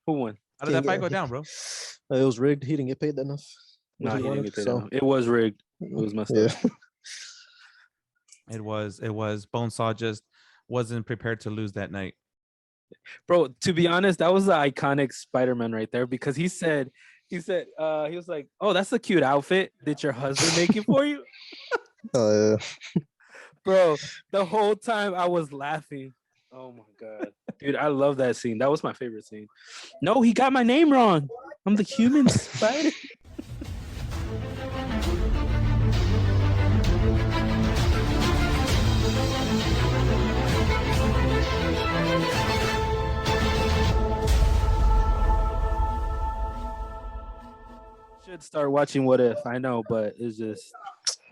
Who won? How did that fight go down, bro? It was rigged. He didn't get paid enough. No, he didn't get paid enough. It was rigged. It was messed up. It was. Bonesaw just wasn't prepared to lose that night. Bro, to be honest, that was the iconic Spiderman right there because he was like, "Oh, that's a cute outfit. Did your husband make it for you?" Yeah. Bro, the whole time I was laughing. Oh my god, dude, I love that scene. That was my favorite scene. No, he got my name wrong. I'm the human spider. Should start watching What If. I know, but it's just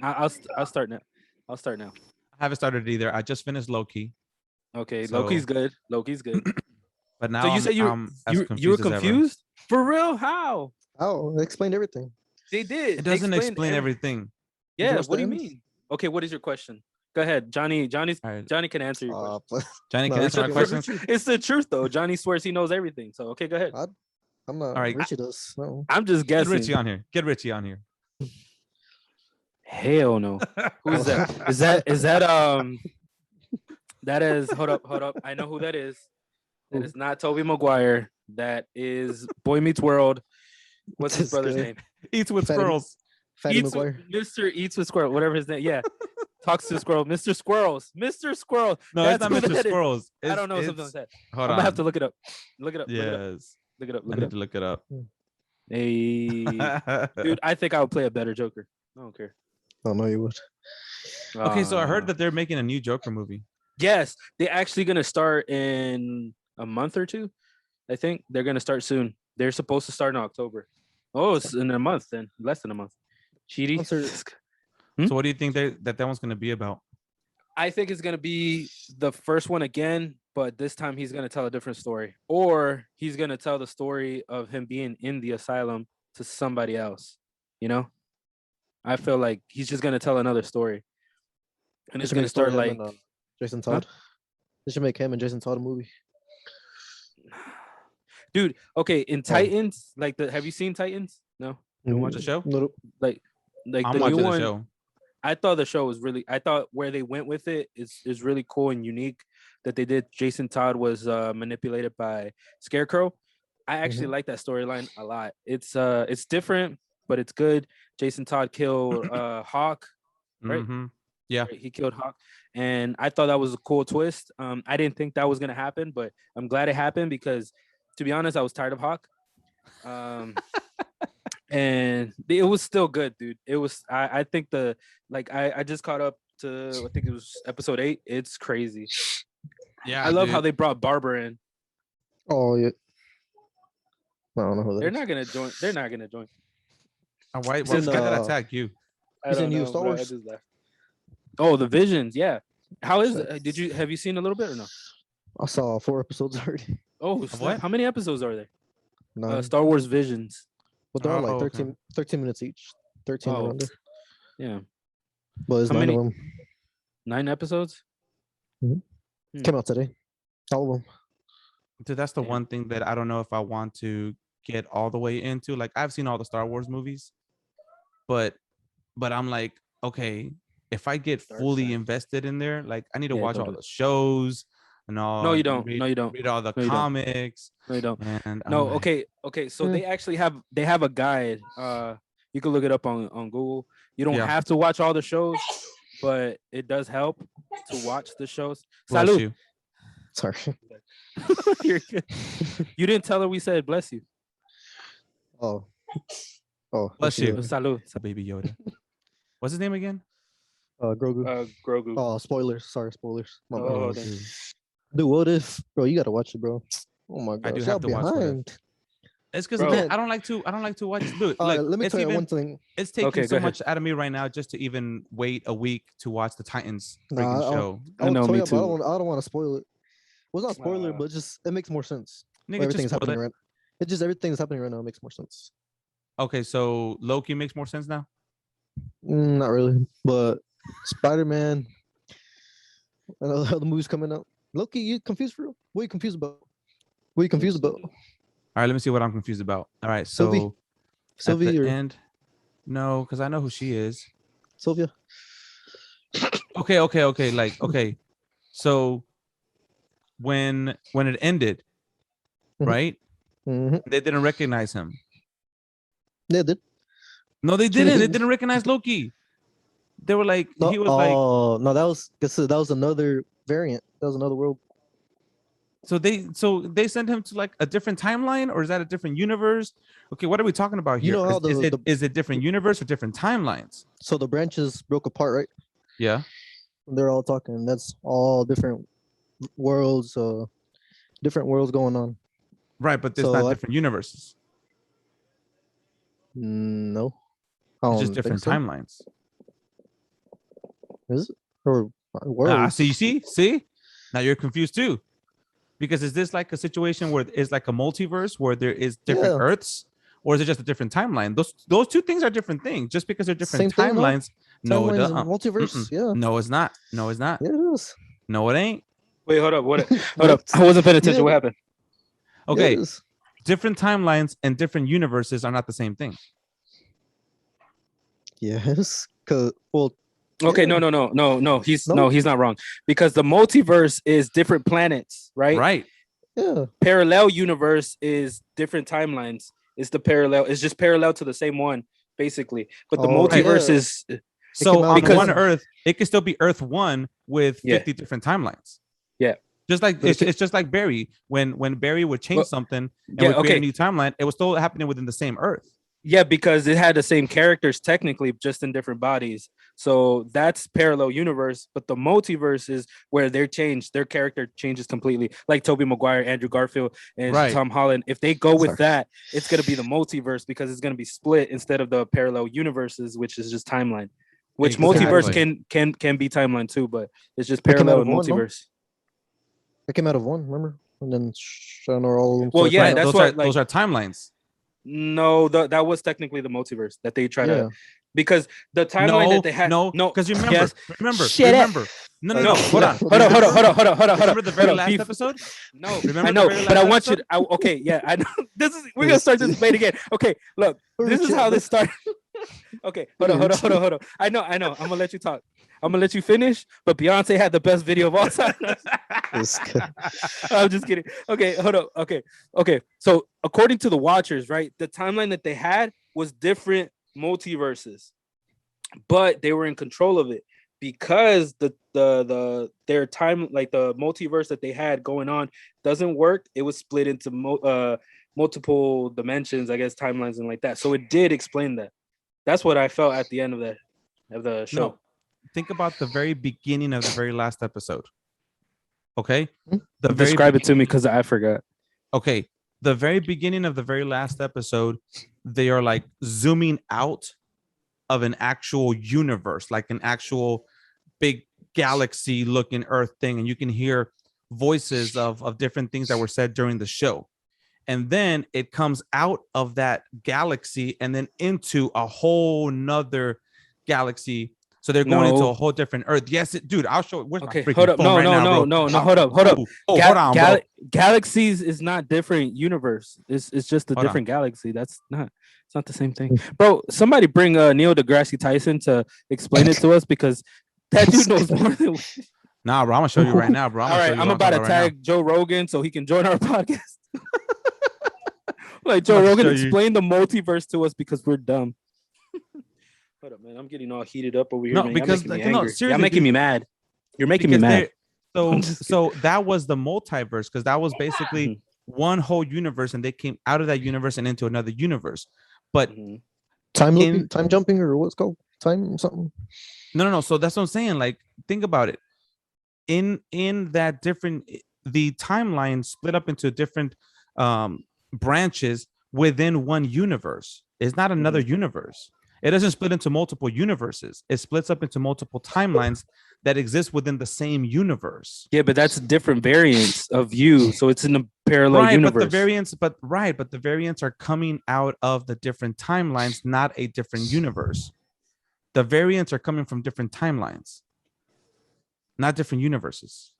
I'll start now. I'll start now. I haven't started either. I just finished Loki. Okay, so... Loki's good. But now so you said you were confused? For real? How? Oh, they explained everything. They did. It doesn't explain everything. Yeah. What do you mean? Okay, what is your question? Go ahead, Johnny. Johnny can answer your question. Johnny can answer my question. It's the truth, though. Johnny swears he knows everything. So okay, go ahead. I'm not. All right, Richie does. No. I'm just guessing. Get Richie on here. Hell no. Who's that? Is that that is hold up. I know who that is. That is not Tobey Maguire. That is Boy Meets World. What's his brother's name? Eats with squirrels. Mr. Eats with Squirrels, whatever his name. Yeah. Talks to squirrel. Mr. Squirrels. Mr. Squirrels. No, that's it's not Mr. Squirrels. I don't know something like that. Hold I'm on. gonna have to look it up. Yes. Look it up. I need to look it up. Hey, dude, I think I would play a better Joker. I don't care. Oh no, you would. Okay, so I heard that they're making a new Joker movie. Yes, they're actually gonna start in a month or two. I think they're gonna start soon. They're supposed to start in October. Oh, it's in a month then, less than a month. Cheaty. So what do you think that one's gonna be about? I think it's gonna be the first one again, but this time he's gonna tell a different story, or he's gonna tell the story of him being in the asylum to somebody else. You know, I feel like he's just gonna tell another story, and it's gonna start like Jason Todd. They should make him and Jason Todd a movie. Dude, okay, in Titans, have you seen Titans? No, you watch the show? Like I'm the watching new the one. show. I thought the show was really. I thought where they went with it is really cool and unique. That they did. Jason Todd was manipulated by Scarecrow. I actually like that storyline a lot. It's different, but it's good. Jason Todd killed Hawk, right? Mm-hmm. Yeah, he killed Hawk, and I thought that was a cool twist. I didn't think that was gonna happen, but I'm glad it happened because, to be honest, I was tired of Hawk. And it was still good, dude. It was. I think I just caught up to. I think it was episode 8. It's crazy. Yeah, I love how they brought Barber in. Oh yeah. I don't know who that They're not gonna join. They're not gonna join. Why this guy that attacked you? He's in new Star Wars. Oh, the Visions, yeah. How is it? Have you seen a little bit or no? I saw 4 episodes already. Oh, what? How many episodes are there? 9. Star Wars Visions. But they're all like 13 minutes each. 13 or under. Yeah. But there's 9 of them. 9 episodes? Mm-hmm. Came out today. All of them. Dude, that's the one thing that I don't know if I want to get all the way into. Like, I've seen all the Star Wars movies, but I'm like, okay, if I get fully invested in there, like I need to watch all the shows and all. No, you don't. No, you don't. Read all the comics. No, you don't. And no, okay. So they actually have a guide. You can look it up on Google. You don't have to watch all the shows, but it does help to watch the shows. Bless you. Sorry. You're good. You didn't tell her we said bless you. Oh, bless you. Salud. It's a baby Yoda. What's his name again? Grogu. Grogu. Oh, spoilers. Sorry, spoilers. Oh, dude, what if, bro? You gotta watch it, bro. Oh my god, I do have to watch it. It's because I don't like to watch. Dude, like, let me tell you one thing. It's taking so much out of me right now just to even wait a week to watch the Titans freaking show. I know, me too. I don't want to spoil it. Well, it's not spoiler, but just it makes more sense. Everything's happening right. It's just everything that's happening right now makes more sense. Okay, so Loki makes more sense now. Not really, but Spiderman and other movies coming out. Loki, you confused for real? What are you confused about? All right, let me see what I'm confused about. All right, so Sylvie at the or end, no, because I know who she is. Sylvia. Okay. Like, okay. So when it ended, right? They didn't recognize him. Yeah, they did. No, they didn't. They didn't recognize Loki. They were like, No, he was like, oh no, that was another variant. That was another world. so they sent him to like a different timeline, or is that a different universe? Okay, what are we talking about here? You know how Is it different universe or different timelines? So the branches broke apart, right? Yeah. They're all talking. That's all different worlds. Different worlds going on. Right, but there's So not different universes. No, I It's don't just different think so. timelines. Is it? Or worlds? So you see? Now you're confused too. Because is this like a situation where it's like a multiverse where there is different Earths, or is it just a different timeline? Those two things are different things. Just because they're different Same thing, no? timelines, no, it Timelines doesn't. and multiverse, yeah. No, it's not. No, it's not. Yeah, it is. No, it ain't. Wait, hold up. Hold up. I wasn't paying attention. What happened? Okay, different timelines and different universes are not the same thing. Yes, well. Okay, no. He's not wrong, because the multiverse is different planets, right? Right. Yeah. Parallel universe is different timelines. It's just parallel to the same one, basically. But the multiverse is so on one Earth, it can still be Earth 1 with 50 different timelines. Yeah. Just like it's just like Barry. When Barry would change something and would create a new timeline, it was still happening within the same Earth. Yeah, because it had the same characters technically, just in different bodies. So that's parallel universe. But the multiverse is where their character changes completely. Like Tobey Maguire, Andrew Garfield, and Tom Holland. If they go with that, it's gonna be the multiverse, because it's gonna be split instead of the parallel universes, which is just timeline. Which multiverse can be timeline too, but it's just parallel and multiverse. It came out of one, remember? And then that's why those are timelines. No, that was technically the multiverse that they try to, because the timeline that they had. No, because you remember, remember. No. Hold on. Remember the very last episode? No, I know, but I want you to. Okay, yeah, I know. We're gonna start this debate again. Okay, look, this is how this started. Okay, hold on. I know. I'm gonna let you talk. I'm gonna let you finish, but Beyonce had the best video of all time. I'm just kidding. Okay, hold up. Okay. So according to the Watchers, right, the timeline that they had was different multiverses, but they were in control of it because their time, like the multiverse that they had going on, doesn't work. It was split into multiple dimensions, I guess, timelines and like that. So it did explain that. That's what I felt at the end of the show. No. Think about the very beginning of the very last episode. Okay? Describe it to me, because I forgot. Okay. The very beginning of the very last episode, they are like zooming out of an actual universe, like an actual big galaxy looking Earth thing. And you can hear voices of different things that were said during the show. And then it comes out of that galaxy and then into a whole nother galaxy. So they're going into a whole different Earth. Yes, dude, I'll show it. Okay, hold up. No, hold up. Hold on, bro. Galaxies is not different universe. It's just a different galaxy. It's not the same thing. Bro, somebody bring Neil deGrasse Tyson to explain it to us, because that dude knows more than we. Nah, bro, I'm gonna show you right now, bro. All right, I'm about to tag Joe Rogan so he can join our podcast. Like, Joe Rogan, explain the multiverse to us, because we're dumb. Hold up, man. I'm getting all heated up over here. No, man. because you're making me mad. You're making me mad. So that was the multiverse, because that was basically one whole universe, and they came out of that universe and into another universe. But time jumping, or what's called time something. No. So that's what I'm saying. Like, think about it. In that the timeline split up into different branches within one universe. It's not another universe. It doesn't split into multiple universes. It splits up into multiple timelines that exist within the same universe. Yeah, but that's different variants of you. So it's in a parallel universe. But the variants are coming out of the different timelines, not a different universe. The variants are coming from different timelines, not different universes.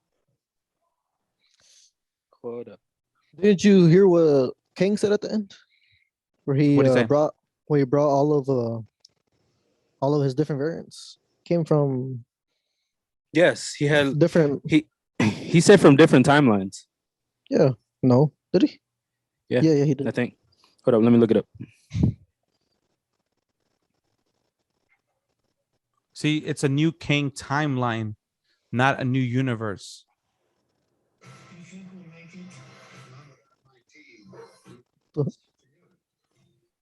Didn't you hear what Kang said at the end, where What'd he say? brought all of his different variants came from Yes, he had different. he said from different timelines. Yeah. No. Did he? Yeah. Yeah. He did. I think. Hold up, let me look it up. See, it's a new Kang timeline, not a new universe.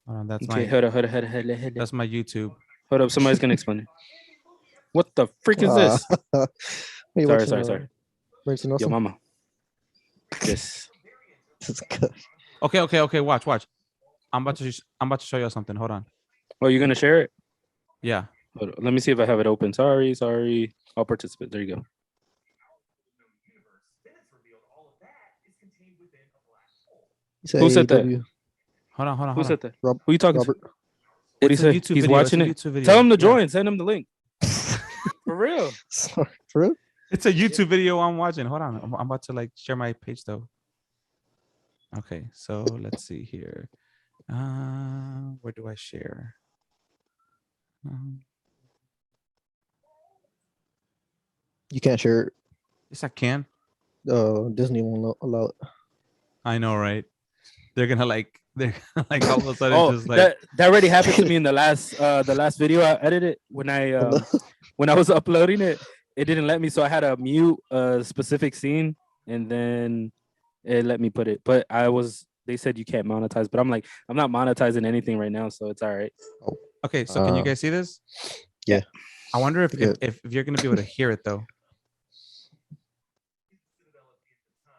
That's okay, hold up. That's my YouTube. Hold up, somebody's gonna explain it. What the freak is this? Sorry. Yo, mama. Yes. Okay. Watch. I'm about to show you something. Hold on. Oh, you're gonna share it? Yeah. Hold on. Let me see if I have it open. Sorry. I'll participate. There you go. Who said that? Hold on. Who said that? Who are you talking Robert. to? What do you say? YouTube He's video. watching it. Tell him to join. Send him the link. For real. Sorry, for real? It's a YouTube video I'm watching. Hold on. I'm about to like share my page though. Okay, so let's see here. Where do I share? You can't share it. Yes, I can. Disney won't allow it. I know, right? They're gonna like all of a sudden just like that already happened to me in the last video I edited when I was uploading it. It didn't let me, so I had to mute a specific scene, and then it let me put it. But they said you can't monetize, but I'm like, I'm not monetizing anything right now, so it's all right. Okay, so can you guys see this? Yeah. I wonder if you're gonna be able to hear it though.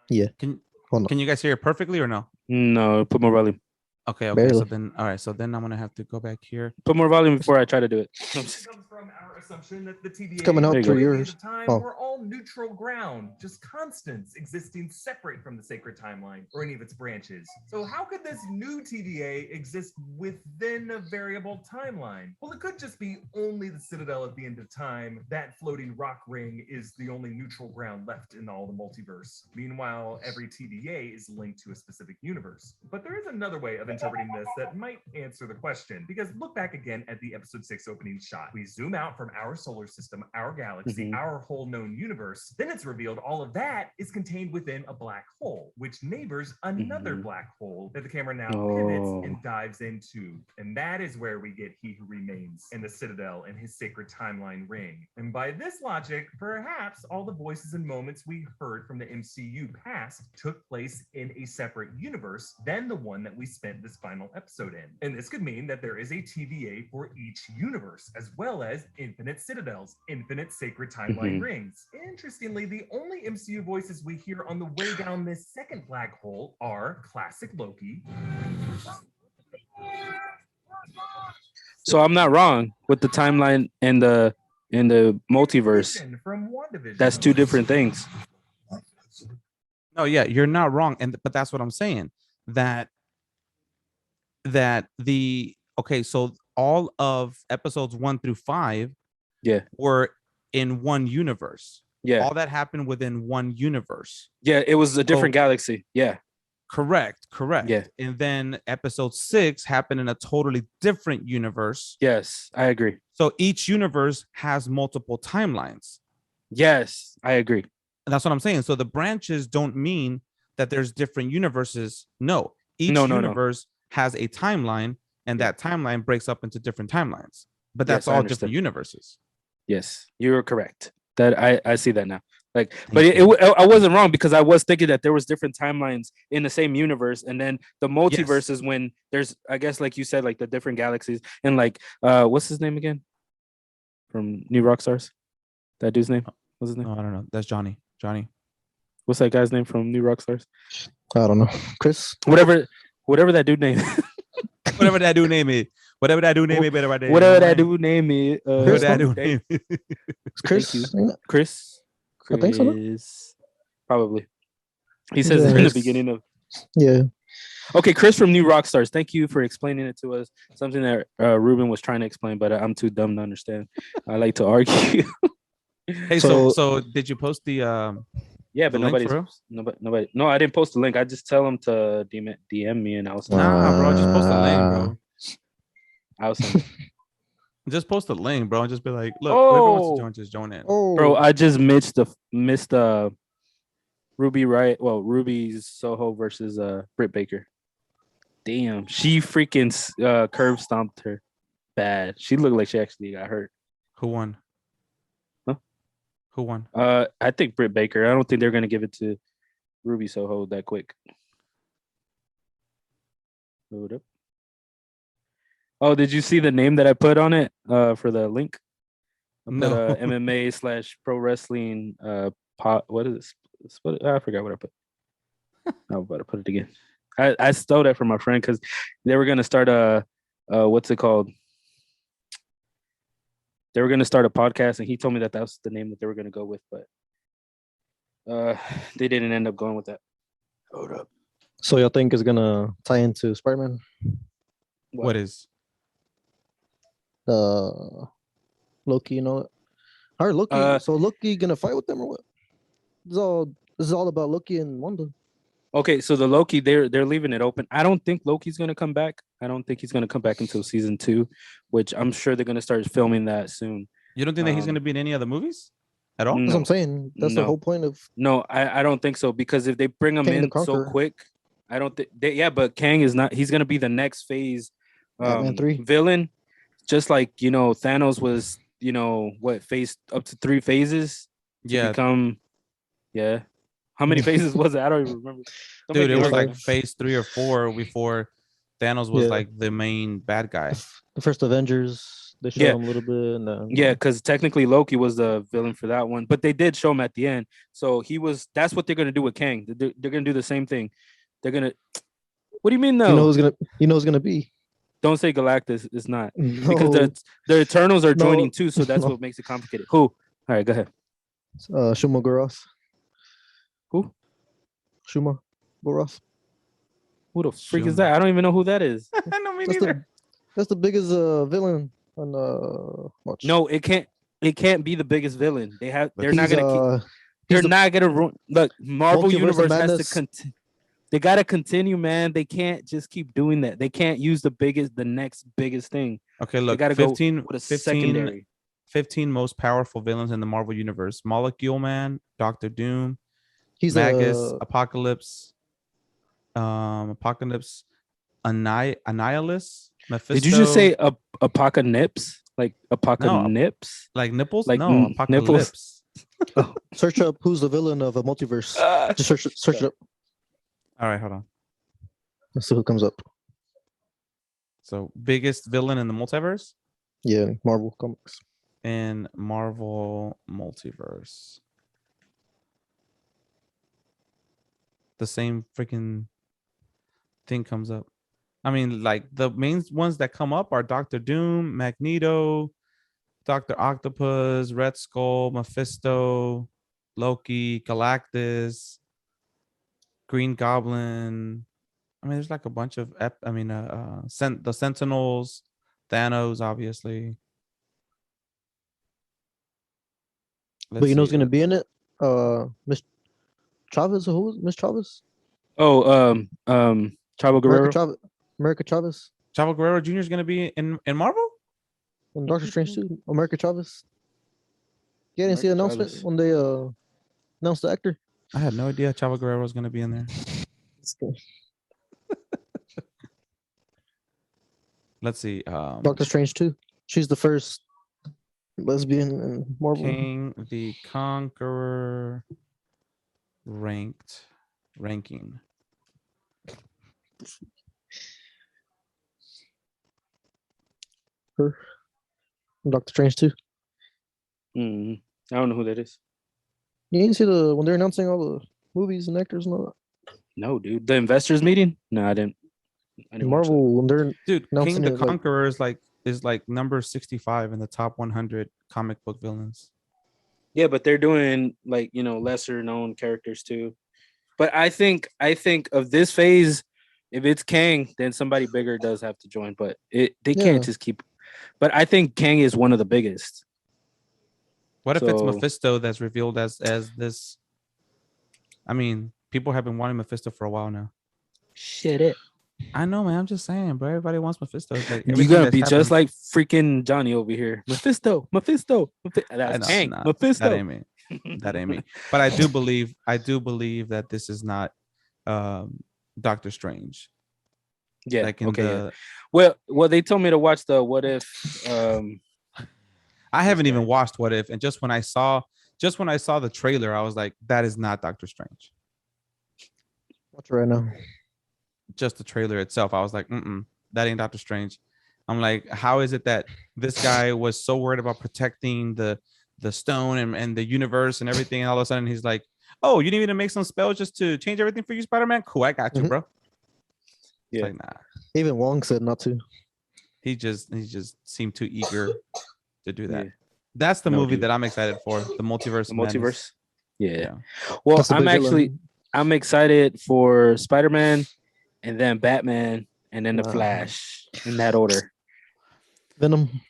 Yeah. Can you guys hear it perfectly or no? No, put more volume. Okay. Barely. So then, all right. So then I'm gonna have to go back here. Put more volume before I try to do it. Comes from our assumption that the TVA It's coming out through yours. We're all neutral ground, just constants existing separate from the sacred timeline or any of its branches. So how could this new TVA exist within a variable timeline? Well, it could just be only the Citadel at the end of time. That floating rock ring is the only neutral ground left in all the multiverse. Meanwhile, every TVA is linked to a specific universe. But there is another way of interpreting this that might answer the question, because look back again at the episode 6 opening shot. We zoom out from our solar system, our galaxy, our whole known universe. Then it's revealed all of that is contained within a black hole, which neighbors another black hole that the camera now pivots and dives into. And that is where we get He Who Remains and the Citadel and his sacred timeline ring. And by this logic, perhaps all the voices and moments we heard from the MCU past took place in a separate universe than the one that we spent this final episode in. And this could mean that there is a TVA for each universe, as well as infinite citadels, infinite sacred timeline rings. Interestingly, the only MCU voices we hear on the way down this second black hole are classic Loki. So I'm not wrong with the timeline and the multiverse. From WandaVision. That's two different things. No, yeah, you're not wrong, but that's what I'm saying. So all of episodes 1 through 5 were in one universe. Yeah. All that happened within one universe. Yeah, it was a different galaxy. Yeah. Correct. Yeah. And then episode 6 happened in a totally different universe. Yes, I agree. So each universe has multiple timelines. Yes, I agree. And that's what I'm saying. So the branches don't mean that there's different universes. No, each universe has a timeline, and that timeline breaks up into different timelines. But that's all different universes. Yes, you're correct. That I see that now. Like, but I wasn't wrong, because I was thinking that there was different timelines in the same universe, and then the multiverse is when there's, I guess, like you said, like the different galaxies, and like what's his name again from New Rockstars? That dude's name? What's his name? No, I don't know. That's Johnny. What's that guy's name from New Rockstars? I don't know. Chris. Whatever that dude name. Whatever that dude name is. Whatever that dude name is. Whatever that dude name is. Chris. Chris. I think so. Probably. He says it in the beginning of. Yeah. Okay, Chris from New Rockstars. Thank you for explaining it to us. Something that Ruben was trying to explain, but I'm too dumb to understand. I like to argue. Hey, so did you post the Yeah, but The link for real? nobody. No, I didn't post the link. I just tell them to DM me, and I'll send. Nah, bro. Just post the link, bro. I'll send. Just post the link, bro, and just be like, look, whoever wants to join, just join in. Bro, I just missed Ruby Riot. Well, Ruby's Soho versus Britt Baker. Damn, she freaking curb stomped her bad. She looked like she actually got hurt. Who won? Huh? Who won? I think Britt Baker. I don't think they're gonna give it to Ruby Soho that quick. Hold up. Oh, did you see the name that I put on it for the link? I put MMA / pro wrestling what is this? I forgot what I put. I'm about to put it again. I stole that from my friend because they were gonna start a what's it called? They were gonna start a podcast, and he told me that was the name that they were gonna go with, but they didn't end up going with that. Hold up. So y'all think is gonna tie into Spiderman? What is? Loki, you know. All right, Loki. So Loki gonna fight with them or what? This is all about Loki and Wanda. Okay, so the Loki, they're leaving it open. I don't think Loki's gonna come back. I don't think he's gonna come back until season 2, which I'm sure they're gonna start filming that soon. You don't think that he's gonna be in any other movies at all? That's what I'm saying. That's the whole point of. No, I don't think so, because if they bring him in so quick, I don't think. But Kang is not. He's gonna be the next phase Batman 3 villain, just like Thanos was. Phase up to 3 phases to become. Yeah. How many phases was it? I don't even remember. Dude, it was like phase 3 or 4 before Thanos was like the main bad guy. The first Avengers, they showed him a little bit. And then, because technically Loki was the villain for that one, but they did show him at the end. So that's what they're gonna do with Kang. They're gonna do the same thing. They're gonna. What do you mean though? You know who's gonna be. Don't say Galactus. It's not because the Eternals are joining too, so that's what makes it complicated. Who? All right, go ahead. Shuma Gorath. Who? Shuma Gorath. Who the freak is that? I don't even know who that is. No, me neither. That's the biggest villain on watch. No, it can't. It can't be the biggest villain. They're not gonna keep. They're not gonna ruin. Look, Marvel Universe has to continue. They gotta continue, man. They can't just keep doing that. They can't use the next biggest thing. Okay, look, they gotta 15, go with a secondary. 15 most powerful villains in the Marvel Universe: Molecule Man, Doctor Doom, he's Magus, Apocalypse, Annihilus, Mephisto. Did you just say Apocalypse? Like Apocalypse? No, like nipples? Like no, Apocalypse. Search up who's the villain of a multiverse. Just search it up. All right, hold on. Let's see who comes up. So, biggest villain in the multiverse? Yeah, Marvel Comics. In Marvel Multiverse. The same freaking thing comes up. I mean, like the main ones that come up are Doctor Doom, Magneto, Dr. Octopus, Red Skull, Mephisto, Loki, Galactus, Green Goblin. I mean, there's like a bunch of the Sentinels, Thanos, obviously. But you know who's gonna be in it? Miss Chavez, who? Miss Chavez? Oh, Chavo Guerrero. America Chavez. Chavo Guerrero Jr. is gonna be in Marvel? In Doctor Strange too. America Chavez. Yeah, didn't see the announcement when they announced the actor. I had no idea Chavo Guerrero was gonna be in there. Let's see. Doctor Strange too. She's the first lesbian in Marvel. King the Conqueror ranking. Her. Doctor Strange too. I don't know who that is. You didn't see when they're announcing all the movies and actors and all that? No, dude. The investors meeting? No, I didn't. Marvel when they're King the Conqueror is like number 65 in the top 100 comic book villains. Yeah, but they're doing like lesser known characters too. But I think of this phase, if it's Kang, then somebody bigger does have to join. But they can't just keep. But I think Kang is one of the biggest. What if it's Mephisto that's revealed as this I mean, people have been wanting Mephisto for a while now. Shit it. I know, man. I'm just saying, bro. Everybody wants Mephisto. It's like You're gonna be just like freaking Johnny over here. Mephisto. That's Hank. Mephisto. That ain't me. That ain't me. But I do believe that this is not Doctor Strange. Yeah. Like okay. Well, they told me to watch the What If. I haven't even watched What If, and just when I saw the trailer, I was like, that is not Doctor Strange. Watch it right now. Just the trailer itself, I was like, that ain't Doctor Strange. I'm like, how is it that this guy was so worried about protecting the stone and the universe and everything, and all of a sudden he's like, oh, you need me to make some spells just to change everything for you, Spider-Man? Cool, I got you, bro. Yeah. Like, nah. Even Wong said not to. He just seemed too eager to do that. Yeah. That's the movie that I'm excited for. The multiverse. Yeah. Well, I'm excited for Spider-Man, and then Batman, and then the Flash, in that order. Venom.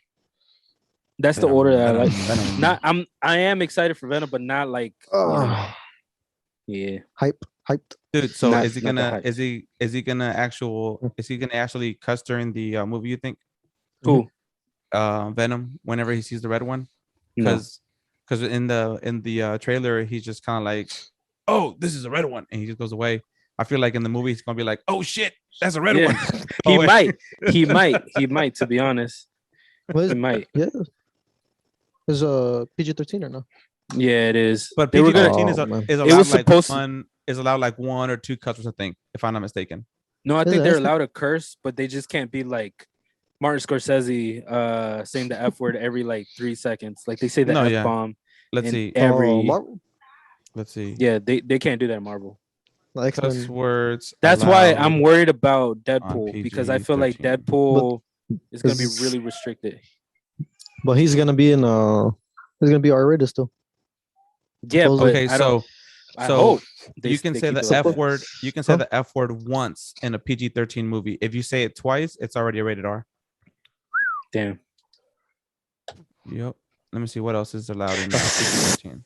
That's the order that I like. Venom. I am excited for Venom, but not like yeah. Hyped. Dude, so is he gonna actually cuss during the movie, you think? Who? Venom, whenever he sees the red one? Because in the trailer he's just kind of like, oh, this is a red one, and he just goes away. I feel like in the movie he's gonna be like, oh shit, that's a red one. He might, to be honest. He might. Yeah. Is PG-13 or no? Yeah, it is. But PG-13 is allowed like one or two cuts, I think, if I'm not mistaken. No, I think they're allowed to curse, but they just can't be like Martin Scorsese saying the F word every like 3 seconds. Like they say the F bomb. Let's see. Let's see. Yeah, they can't do that in Marvel. Like cuss words. That's why I'm worried about Deadpool, because I feel like Deadpool is gonna be really restricted. But he's gonna be in R-rated still. Yeah. Okay. So you can say the F word. You can say the F word once in a PG-13 movie. If you say it twice, it's already a rated R. Damn. Yep. Let me see what else is allowed in PG-13.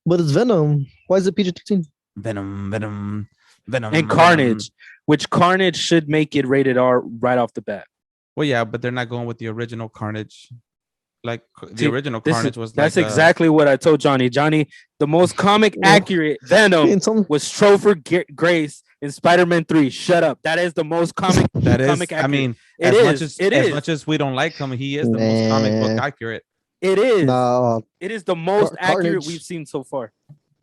But it's Venom. Why is it PG-13? Venom, and Carnage, which Carnage should make it rated R right off the bat. Well, yeah, but they're not going with the original Carnage. Like the original Carnage was. That's exactly what I told Johnny. Johnny, the most comic accurate Venom was Topher Grace in Spider-Man 3. Shut up. That is the most comic. Comic accurate. I mean, as much as we don't like him, he is the most comic book accurate. It is. No, it is the most accurate we've seen so far.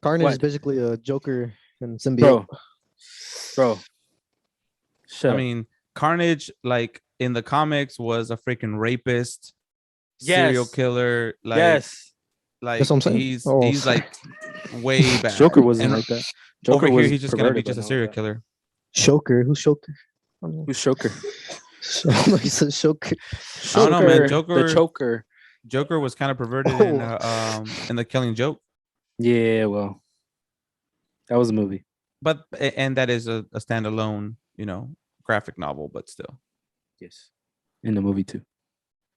Carnage is basically a Joker and symbiote. Bro. I mean, Carnage, like in the comics, was a freaking rapist. Serial killer, like like that's what I'm saying. He's like way bad. Joker wasn't like that. Joker over here, he's just gonna be just a serial killer. Shoker, who's Shoker? Who's Shoker? He said Shoker. I don't know, man. The Choker. Joker was kind of perverted in the Killing Joke. Yeah, well, that was a movie, but and that is a standalone, graphic novel, but still, yes, in the movie too.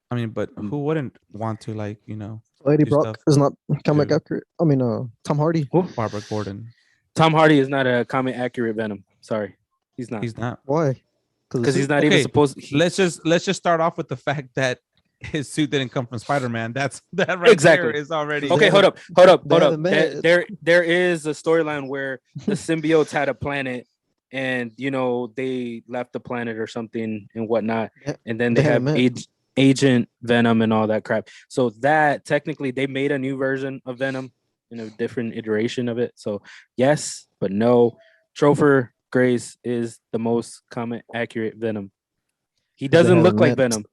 I mean, but who wouldn't want to, like, Lady Brock is not comic accurate. I mean, Tom Hardy. Barbara Gordon. Tom Hardy is not a comic accurate Venom. Sorry, he's not. He's not. Why? Because he's not even supposed. Let's just start off with the fact that his suit didn't come from Spider-Man. That right exactly there is already okay. Hold up. There is a storyline where the symbiotes had a planet, and they left the planet or something and whatnot, and then they have Agent Venom and all that crap. So that technically they made a new version of Venom in a different iteration of it. So yes, but no. Topher Grace is the most comic accurate Venom. He doesn't look like Venom.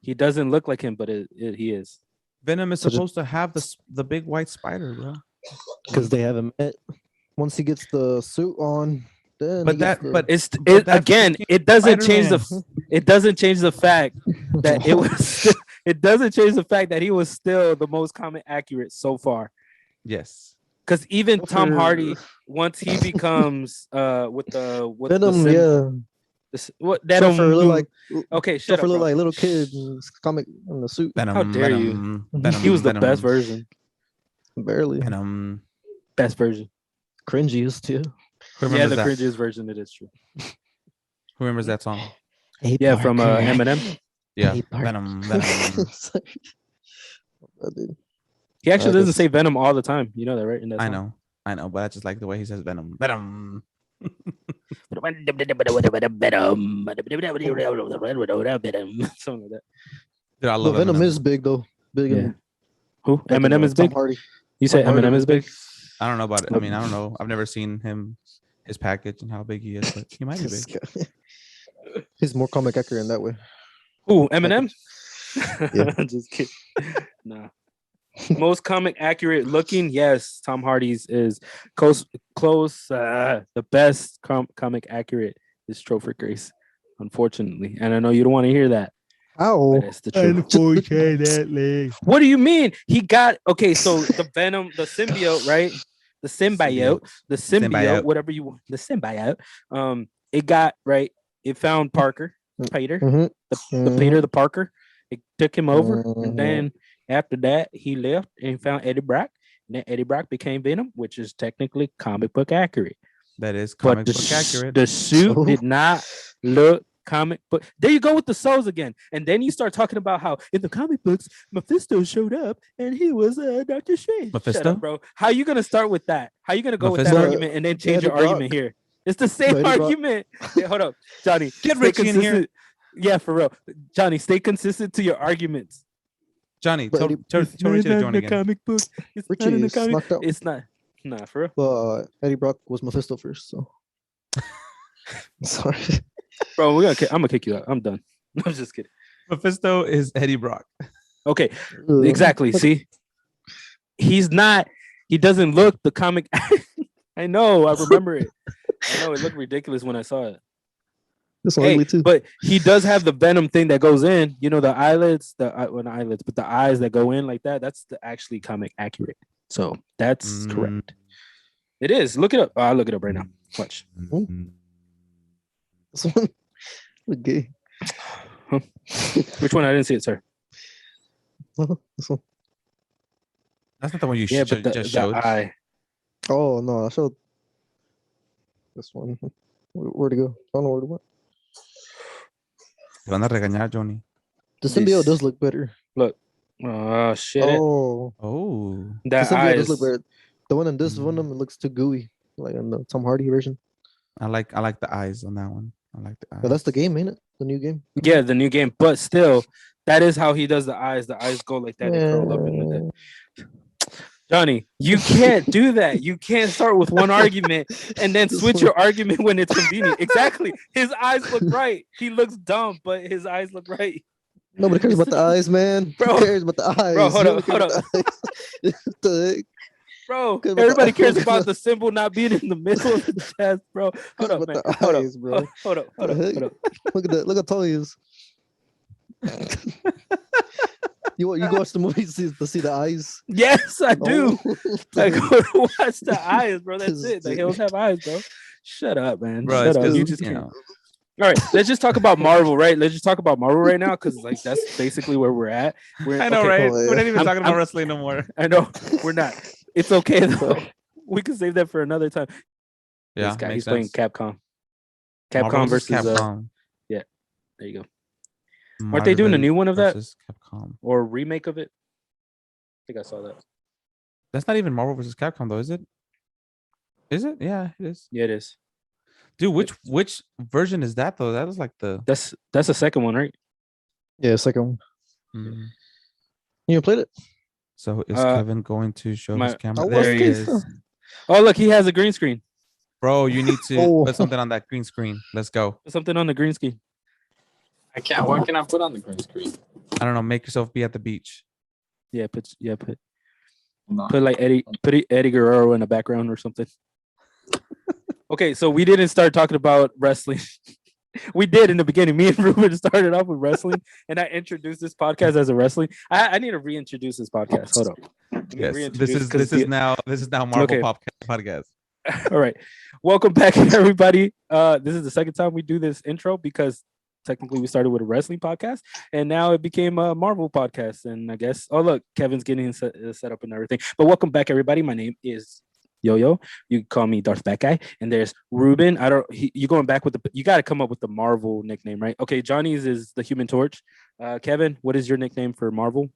He doesn't look like him, but he is. Venom is supposed to have the big white spider, bro. Because they haven't met. Once he gets the suit on, then it doesn't change the fact that it was. It doesn't change the fact that he was still the most comic accurate so far. Yes. Because even Tom Hardy, once he becomes with Venom, look like little kids comic in the suit. Venom, how dare you? He was the best version. Barely. Venom. Best version. cringiest, yeah. Who Yeah, remembers the that? cringiest version. It is true. Who remembers that song? Hey, Yeah, from Parker. Eminem. Yeah, Hey, Parker. Venom. Sorry. Oh, dude. He actually I doesn't guess- say Venom all the time. You know that, right? In that I song. know, but I just like the way he says Venom. Venom. Something like that. Dude, I No, love Venom Eminem. is big though. Big Yeah. in Who? like in, Eminem is Tom big. Hardy. You said Tom Hardy Eminem is big. I don't know about it. I mean, I don't know. I've never seen his package and how big he is, but he might be This big. guy. He's more comic accurate in that way. Who? Eminem? Yeah. Just kidding. Nah. Most comic accurate looking, yes. Tom Hardy's is close. The best comic accurate is Trophy Grace, unfortunately. And I know you don't want to hear that. How? But that's the truth. Unfortunately. What do you mean? He got okay. So the Venom, the symbiote, right? The symbiote, whatever you want. The symbiote. It got right. It found Parker, Peter, the Parker. It took him over, and then after that, he left and found Eddie Brock. And then Eddie Brock became Venom, which is technically comic book accurate. That is comic But book accurate. the suit did not look comic book. There you go with the souls again. And then you start talking about how in the comic books, Mephisto showed up and he was Dr. Strange. Mephisto? Shut up, bro. How you going to start with that? How you going to go with Mephisto? that argument and then change your argument here? It's the same Eddie Brock. argument. Hey, hold up, Johnny. Get stay Richie in here. consistent. Yeah, for real. Johnny, stay consistent to your arguments. Johnny, But tell Eddie- Richie to join again. Comic book. It's Richie not in the is comic. knocked out. It's not. Nah, for real. Well, Eddie Brock was Mephisto first, so. Sorry. Bro, I'm gonna kick you out. I'm done. I'm just kidding. Mephisto is Eddie Brock. Okay, exactly. See, he's not. He doesn't look the comic. I know. I remember it. I know it looked ridiculous when I saw it. This Hey, ugly too. but he does have the Venom thing that goes in. You know, the eyelids, not eyelids, but the eyes that go in like that. That's the actually comic accurate. So that's correct. It is. Look it up. I'll look it up right now. Watch. This one. Look gay. Huh? Which one? I didn't see it, sir. This one. That's not the one you Yeah, but just showed. the eye. Oh no, I showed this one. Where'd it go? I don't know where it went. Te van a regañar, Johnny. The symbiote does look better. Look. Oh shit. Oh, Oh. the That symbiote eye does is, look better. The one in this Venom, it looks too gooey, like in the Tom Hardy version. I like the eyes on that one. I like the eyes. But that's the game, ain't it? The new game. yeah, the new game. But still, that is how he does the eyes. The eyes go like that. They curl up and like that. Johnny, you can't do that. You can't start with one argument and then switch your argument when it's convenient. Exactly. His eyes look right. He looks dumb, but his eyes look right. Nobody cares about the eyes, man. Bro. Who cares about the eyes? Bro, hold You up, only care hold about the eyes. What the heck? Bro, Cares about the everybody cares eyes. about the symbol not being in the middle of the chest, bro. Hold up, About man. the Hold eyes, up, bro. Hold up, hold up, What the hold up. Look at that. Look how tall he is. You go watch the movies to see the eyes. Yes, I do. Oh. I go to watch the eyes, bro. That's This it. The dude. hills have eyes, bro. Shut up, man. Bro, Shut it's up. 'cause, You just you can't. know, All right, let's just talk about Marvel, right? Let's just talk about Marvel right now, because like that's basically where we're at. I know, okay, right? Oh, yeah. We're not even I'm- talking about I'm- wrestling no more. I know we're not. It's okay though. We can save that for another time. Yeah, This guy, makes he's sense. playing Capcom. Capcom Marvel versus Capcom. there you go. Aren't they doing a Marvel new one of that? versus Capcom. Or a remake of it? I think I saw that. That's not even Marvel versus Capcom though, is it? Is it? Yeah, it is. Yeah, it is. Dude, which version is that though? That was like the. That's the second one, right? Yeah, second one. Mm. You played it? So is Uh, Kevin going to show his camera? Oh, There he okay, is. so- Oh, look, he has a green screen. Bro, you need to Oh. put something on that green screen. Let's go. Put something on the green screen. I can't. What can I put on the green screen? I don't know. Make yourself be at the beach. Yeah, put Hold on. put like Eddie Guerrero in the background or something. Okay, so we didn't start talking about wrestling. We did in the beginning. Me and Ruben started off with wrestling, and I introduced this podcast as a wrestling. I need to reintroduce this podcast. Hold up. Let me Yes. reintroduce, This is now Marvel Okay. podcast. All right. Welcome back, everybody. This is the second time we do this intro because technically we started with a wrestling podcast and now it became a Marvel podcast. And I guess, oh, look, Kevin's getting set up and everything. But welcome back, everybody. My name is Yo. You can call me Darth Bad Guy. And there's Ruben. You going back with you got to come up with the Marvel nickname, right? Okay, Johnny's is the Human Torch. Kevin, what is your nickname for Marvel?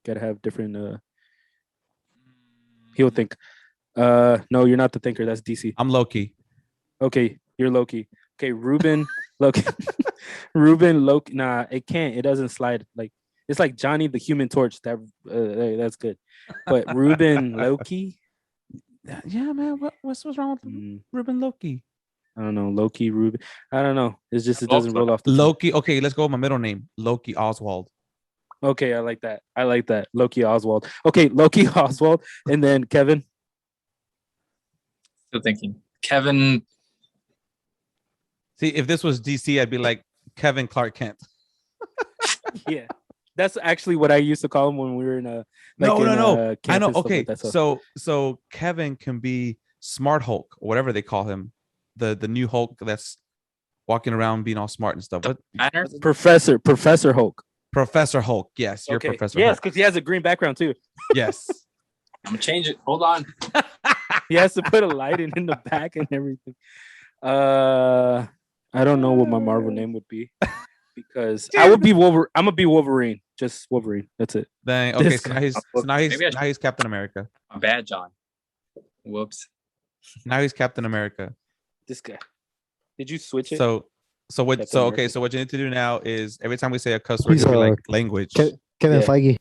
Got to have different. He'll think. No, you're not the thinker. That's DC. I'm Loki. Okay, you're Loki. Okay, Ruben, Loki. Ruben, Loki. Nah, it can't. It doesn't slide. Like it's like Johnny the Human Torch. That's good. But Ruben, Loki. Yeah, man. What's wrong with Ruben Loki? I don't know. Loki, Ruben. I don't know. It's just it doesn't roll off the Loki. Okay, let's go with my middle name. Loki Oswald. Okay, I like that. Loki Oswald. Okay, Loki Oswald. And then Kevin. Still thinking. Kevin. See, if this was DC, I'd be like Kevin Clark Kent. Yeah. That's actually what I used to call him when we were in a no. I know. Okay. Like so Kevin can be Smart Hulk or whatever they call him. The new Hulk that's walking around being all smart and stuff. What? Professor Hulk. Professor Hulk. Yes, you're okay. Professor Yes, Hulk. because he has a green background too. Yes. I'm gonna change it. Hold on. He has to put a light in the back and everything. I don't know what my Marvel name would be because I would be Wolverine. I'm gonna be Wolverine. Just Wolverine. That's it. Dang. Okay, so now he's Captain America. My bad, John. Whoops. Now he's Captain America. This guy. Did you switch it? So what you need to do now is every time we say a cuss word, be like language. Kevin Feige.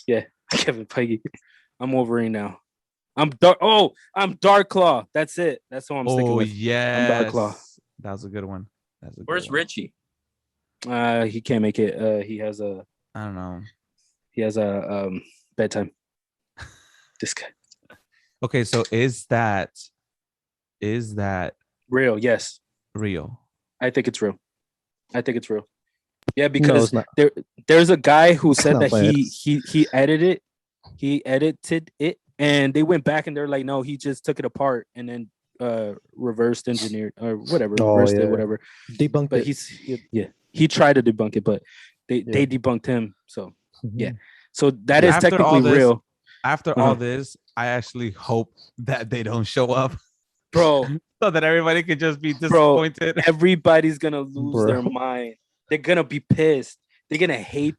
Yeah, Kevin Feige. I'm Wolverine now. I'm Dark Claw. That's it. That's what I'm sticking with. Oh yeah. I'm Dark Claw. That was a good one. Where's Richie? He can't make it. He has a. I don't know. He has a bedtime. This guy. Okay, so is that real? Yes. Real. I think it's real. Yeah, because there's a guy who said that he edited it, and they went back and they're like, no, he just took it apart and then reversed engineered or whatever, it, whatever. Debunked but it. He tried to debunk it, but they debunked him. So yeah. So that is technically real. After all this, I actually hope that they don't show up. Bro. So that everybody can just be disappointed. Bro, everybody's gonna lose their mind. They're gonna be pissed. They're gonna hate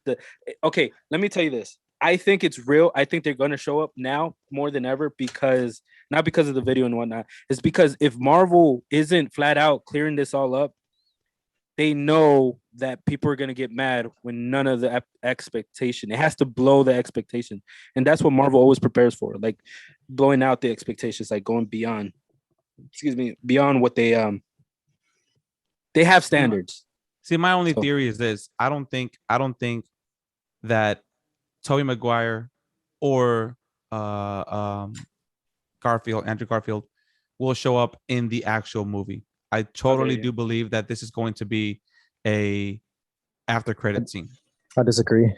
okay, let me tell you this. I think it's real. I think they're gonna show up now more than ever because not because of the video and whatnot. It's because if Marvel isn't flat out clearing this all up, they know that people are gonna get mad when none of the expectation. It has to blow the expectation, and that's what Marvel always prepares for, like blowing out the expectations, like going beyond. Beyond what they have standards. See, my only theory is this: I don't think that Tobey Maguire or Andrew Garfield will show up in the actual movie. I totally do believe that this is going to be a after credit scene. I disagree.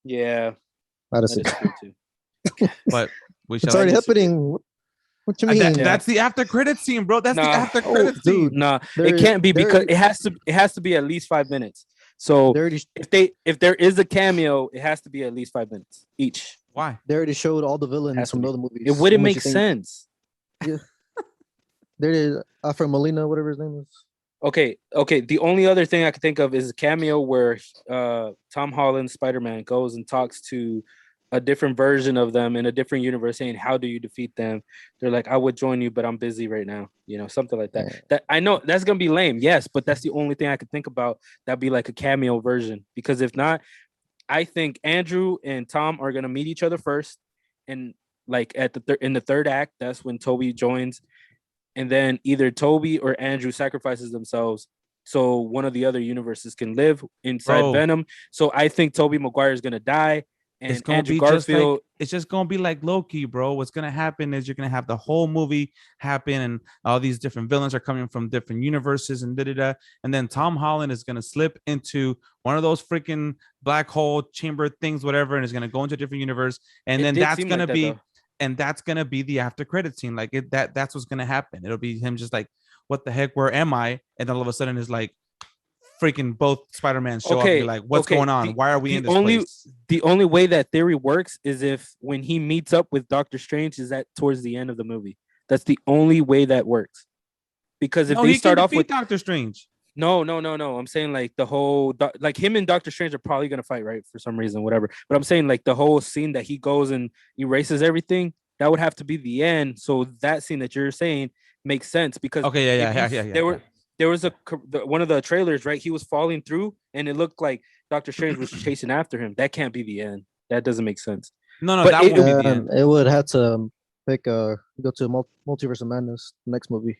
Yeah, I disagree too. But it's already happening. What you mean? That's the after credit scene, bro. That's the after credit scene. Nah, it can't be because it has to be at least 5 minutes. So if there is a cameo, it has to be at least 5 minutes each. Why? They already showed all the villains from the other movies. It wouldn't make sense. Yeah. There it is. Alfred Molina, whatever his name is. Okay. The only other thing I could think of is a cameo where Tom Holland, Spiderman, goes and talks to a different version of them in a different universe, saying, "How do you defeat them?" They're like, "I would join you, but I'm busy right now." You know, something like that. Yeah. That I know that's gonna be lame, yes, but that's the only thing I could think about. That'd be like a cameo version. Because if not, I think Andrew and Tom are gonna meet each other first, and like at in the third act, that's when Toby joins, and then either Toby or Andrew sacrifices themselves so one of the other universes can live inside Venom. So I think Tobey Maguire is gonna die. And it's gonna be Garfield, it's just gonna be like Loki, bro. What's gonna happen is you're gonna have the whole movie happen, and all these different villains are coming from different universes, and and then Tom Holland is gonna slip into one of those freaking black hole chamber things, whatever, and is gonna go into a different universe, and then that's gonna be, and that's gonna be the after credit scene. Like that's what's gonna happen. It'll be him just like, what the heck? Where am I? And then all of a sudden it's like, freaking both Spider-Man show up and be like, what's going on? Why are we in this place? The only way that theory works is if when he meets up with Doctor Strange is that towards the end of the movie. That's the only way that works. Because if they start off with Doctor Strange. No. I'm saying like the whole like him and Doctor Strange are probably gonna fight, right? For some reason, whatever. But I'm saying like the whole scene that he goes and erases everything, that would have to be the end. So that scene that you're saying makes sense because there was one of the trailers, right? He was falling through and it looked like Doctor Strange was chasing after him. That can't be the end. That doesn't make sense. No, but that won't be the end. It would have to go to Multiverse of Madness next movie.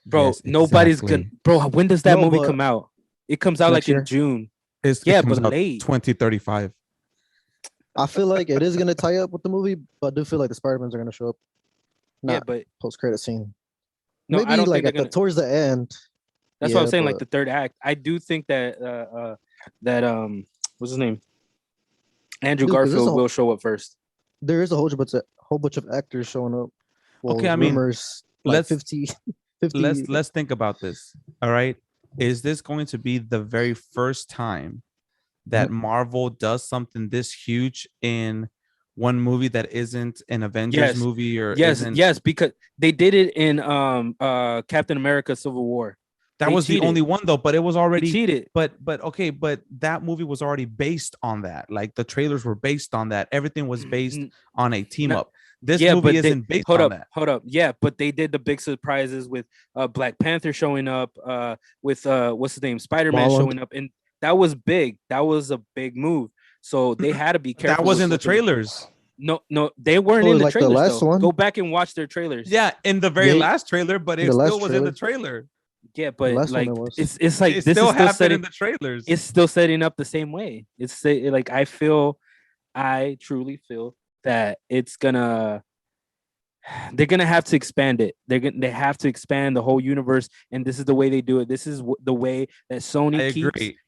Bro, yes, nobody's gonna. Bro, when does that movie come out? It comes out like in June. It comes out late. 2035. I feel like it is gonna tie up with the movie, but I do feel like the Spider-Mans are gonna show up. But post-credit scene. No, maybe I don't like think towards the end. That's what I'm saying. Like the third act, I do think that what's his name? Andrew Garfield will show up first. There is a whole bunch of actors showing up. Well, okay, I mean, rumors, let's 50. Let's think about this. All right, is this going to be the very first time that Marvel does something this huge in one movie that isn't an Avengers movie? Or yes, because they did it in Captain America: Civil War. That was the only one though, but it was already cheated. But that movie was already based on that. Like the trailers were based on that. Everything was based on a team up. This movie isn't based on that. Hold up. Yeah, but they did the big surprises with Black Panther showing up, with what's his name, Spider-Man showing up, and that was big. That was a big move. So they had to be careful. That was in the trailers. No, they weren't in the trailers. The last one? Go back and watch their trailers. Yeah, in the very last trailer, but it still was in the trailer. Yeah, but like it's like it this still is still happened in the trailers. It's still setting up the same way. It's like I truly feel that they're gonna have to expand it. They have to expand the whole universe, and this is the way they do it. This is the way that Sony keeps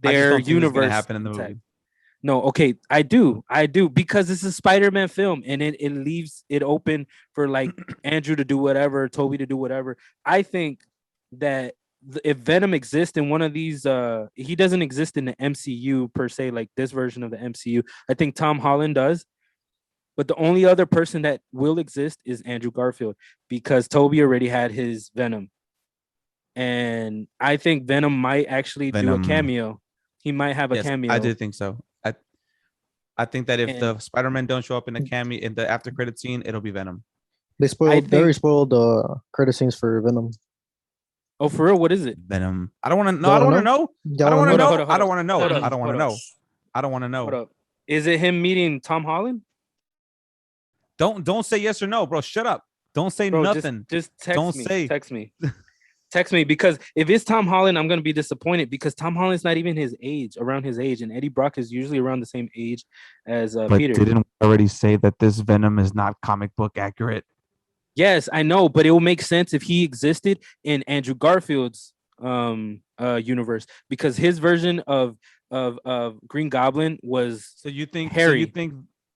their universe happen in the movie. No, okay, I do because this is a Spider-Man film, and it leaves it open for like Andrew to do whatever, Toby to do whatever. I think that if Venom exists in one of these, he doesn't exist in the MCU per se, like this version of the MCU. I think Tom Holland does, but the only other person that will exist is Andrew Garfield because Toby already had his Venom, and I think Venom might actually do a cameo. He might have a cameo. I did think so. I think that if the Spider-Man don't show up in the cameo in the after credit scene, it'll be Venom. They spoiled the credit scenes for Venom. Oh, for real? What is it? Venom. I don't want to know. I don't want to know. I don't want to know. I don't want to know. I don't want to know. I don't want to know. Hold up. Is it him meeting Tom Holland? Don't say yes or no, bro. Shut up. Don't say nothing. Just text me. Text me because if it's Tom Holland, I'm gonna be disappointed because Tom Holland's not even around his age, and Eddie Brock is usually around the same age as Peter. Didn't we already say that this Venom is not comic book accurate? Yes, I know, but it will make sense if he existed in Andrew Garfield's universe because his version of Green Goblin was Harry.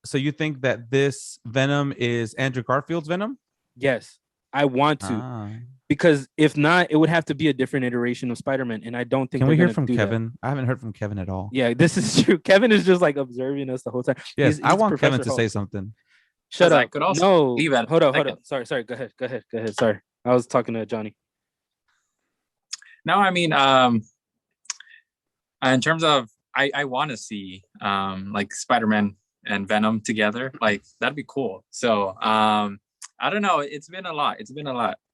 So you think that this Venom is Andrew Garfield's Venom? Yes, I want to. Because if not, it would have to be a different iteration of Spider-Man, and I don't think. Can we hear from Kevin? I haven't heard from Kevin at all. Yeah, this is true. Kevin is just like observing us the whole time. Yes, I want Kevin to say something. Shut up. No, hold up. Sorry. Go ahead. Sorry, I was talking to Johnny. No, I mean, in terms of, I want to see like Spider-Man and Venom together. Like that'd be cool. So I don't know. It's been a lot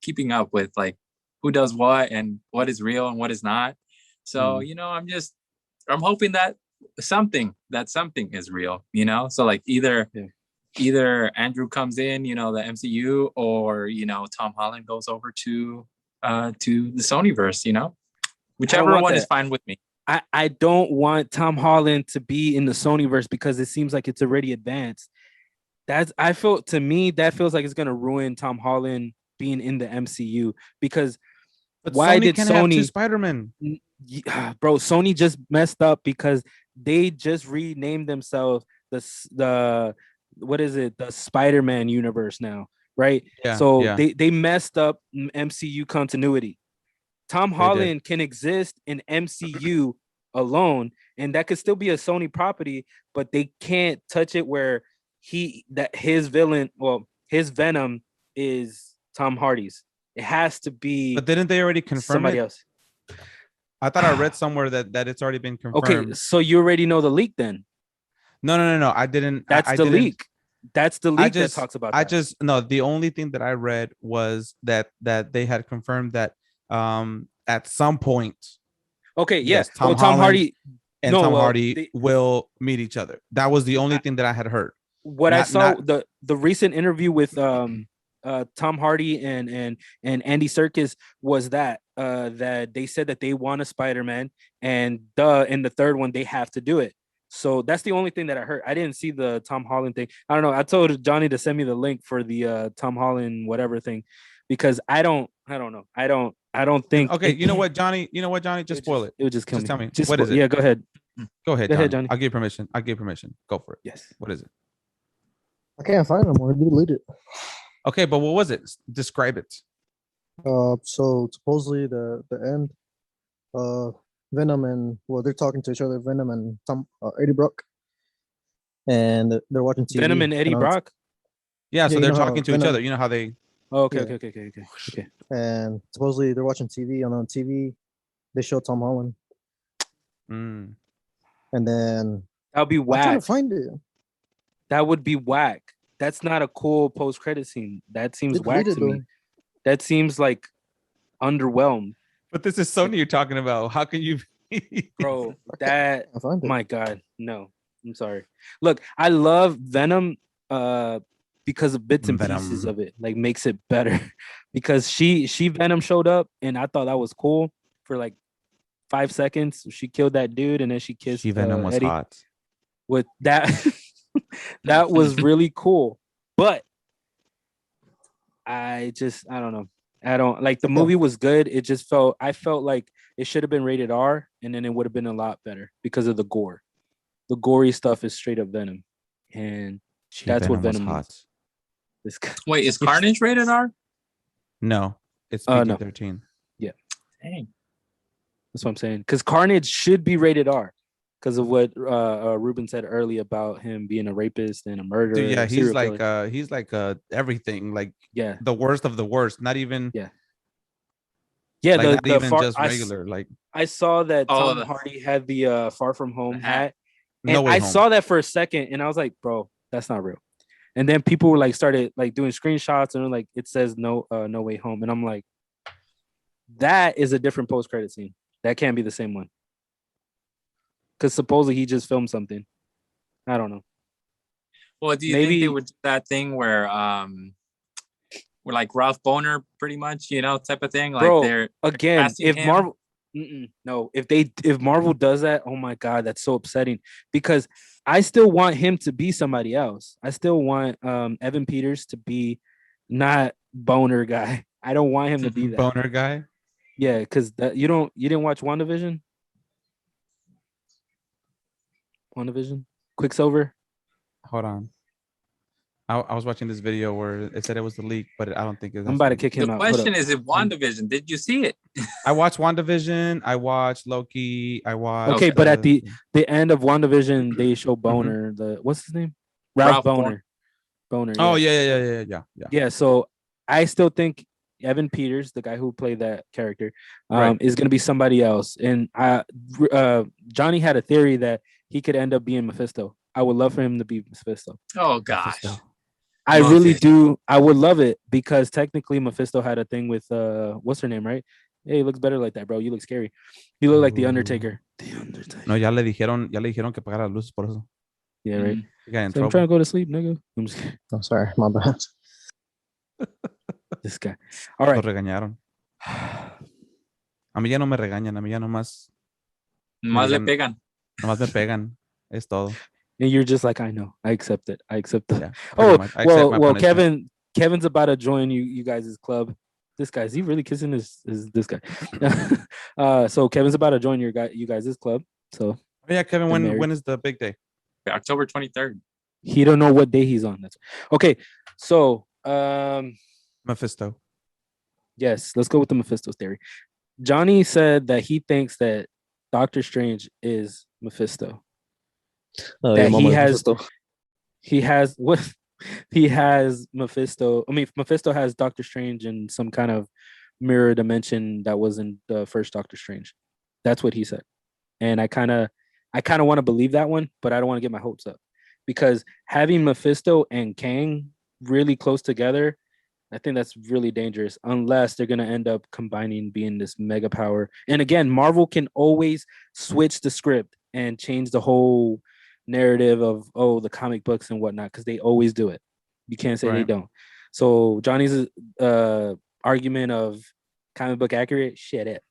keeping up with like who does what and what is real and what is not. So, I'm hoping that something is real, so like either Andrew comes in, the MCU or, Tom Holland goes over to the Sonyverse, whichever one is fine with me. I don't want Tom Holland to be in the Sonyverse because it seems like it's already advanced. To me, that feels like it's gonna ruin Tom Holland being in the MCU because why did Sony have two Spider-Man? Bro, Sony just messed up because they just renamed themselves the Spider-Man universe now, right? Yeah, so they messed up MCU continuity. Tom Holland can exist in MCU alone, and that could still be a Sony property, but they can't touch it where his Venom is Tom Hardy's. It has to be. But didn't they already confirm somebody else? I thought I read somewhere that it's already been confirmed. Okay, so you already know the leak then? No. I didn't. That's I the didn't, leak. That's the leak that talks about that. No, the only thing that I read was that they had confirmed that at some point. Okay, yes. Tom Hardy and Tom Hardy will meet each other. That was the only thing that I had heard. What I saw, the recent interview with Tom Hardy and Andy Serkis was that they said that they want a Spider-Man, and in the third one they have to do it. So that's the only thing that I heard. I didn't see the Tom Holland thing. I don't know. I told Johnny to send me the link for the Tom Holland whatever thing, because I don't know. I don't think. Okay, you know what, Johnny? Just spoil it. It would just kill me. Tell me. What is it? Yeah, go ahead. Go ahead, Johnny. I'll give you permission. Go for it. Yes. What is it? I can't find it more. Delete it. Okay, but what was it? Describe it. So supposedly the end, Venom and they're talking to each other. Venom and Eddie Brock, and they're watching TV. Venom and Eddie Brock. Yeah, so they're talking to each other. You know how they. Oh, okay. And supposedly they're watching TV. And on TV, they show Tom Holland. And then that'll be whack. I'm trying to find it. That would be whack. That's not a cool post-credit scene. That seems whack to me. That seems like underwhelmed. But this is Sony you're talking about. How can you Bro, my God, no. I'm sorry. Look, I love Venom because of bits and pieces of it. Like, makes it better. Because she Venom showed up, and I thought that was cool for like 5 seconds. She killed that dude, and then she kissed Venom was Eddie. hot. With that, that was really cool. But I don't know. I don't like the movie was good. It just I felt like it should have been rated R, and then it would have been a lot better because of the gore. The gory stuff is straight up Venom, and that's what Venom is. Wait, is Carnage rated R? No, it's PG-13. No. Yeah, dang. That's what I'm saying. Because Carnage should be rated R because of what Ruben said earlier about him being a rapist and a murderer. Dude, yeah, he's like everything. Like the worst of the worst. Not even like not even just regular. Like I saw that Tom Hardy had the Far From Home hat, and I saw that for a second, and I was like, bro, that's not real. And then people were like started like doing screenshots, and like it says No Way Home, and I'm like, that is a different post credit scene. That can't be the same one. Because supposedly he just filmed something. I don't know. Well, do you think they would do that thing where like Ralph Boner, pretty much, type of thing? Like, bro, they're again, if Marvel, no, if Marvel does that, oh my God, that's so upsetting. Because I still want him to be somebody else. I still want Evan Peters to be not Boner guy. I don't want him to be that Boner guy. Yeah, because you didn't watch WandaVision? Quicksilver. Hold on. I was watching this video where it said it was the leak, but I don't think it's. I'm about to kick him out. The question is, if WandaVision, did you see it? I watched WandaVision. I watched Loki. I watched. Okay, but at the end of WandaVision, they show Boner. What's his name? Ralph Boner. Boner. Oh yeah. Yeah. So I still think Evan Peters, the guy who played that character, is going to be somebody else. And Johnny had a theory that he could end up being Mephisto. I would love for him to be Mephisto. Oh gosh. Mephisto. I really do. I would love it because technically Mephisto had a thing with what's her name, right? Hey, he looks better like that, bro. You look scary. You look like the Undertaker. No, ya le dijeron que apagara las luces por eso. Yeah, right. So I'm trying to go to sleep, nigga. I'm just kidding. I'm sorry, my bad. This guy. All right. Lo regañaron. A mí ya no me regañan, a mí ya nomás. Nomás le pegan. Nomás me pegan. Es todo. And you're just like, I know. I accept it. I accept it. Yeah, well, Kevin's about to join you guys' club. This guy, is he really kissing this guy? So Kevin's about to join you guys' club. So yeah, Kevin, when is the big day? October 23rd. He don't know what day he's on. That's okay. So Mephisto. Yes, let's go with the Mephisto theory. Johnny said that he thinks that Doctor Strange is Mephisto. Oh, That yeah, Mama's Mephisto. he has what he has Mephisto. I mean, Mephisto has Doctor Strange in some kind of mirror dimension that was in the first Doctor Strange. That's what he said, and I kind of want to believe that one, but I don't want to get my hopes up because having Mephisto and Kang really close together, I think that's really dangerous unless they're gonna end up combining being this mega power. And again, Marvel can always switch the script and change the whole narrative of the comic books and whatnot because they always do it. You can't say they don't. So Johnny's argument of comic book accurate, shit it.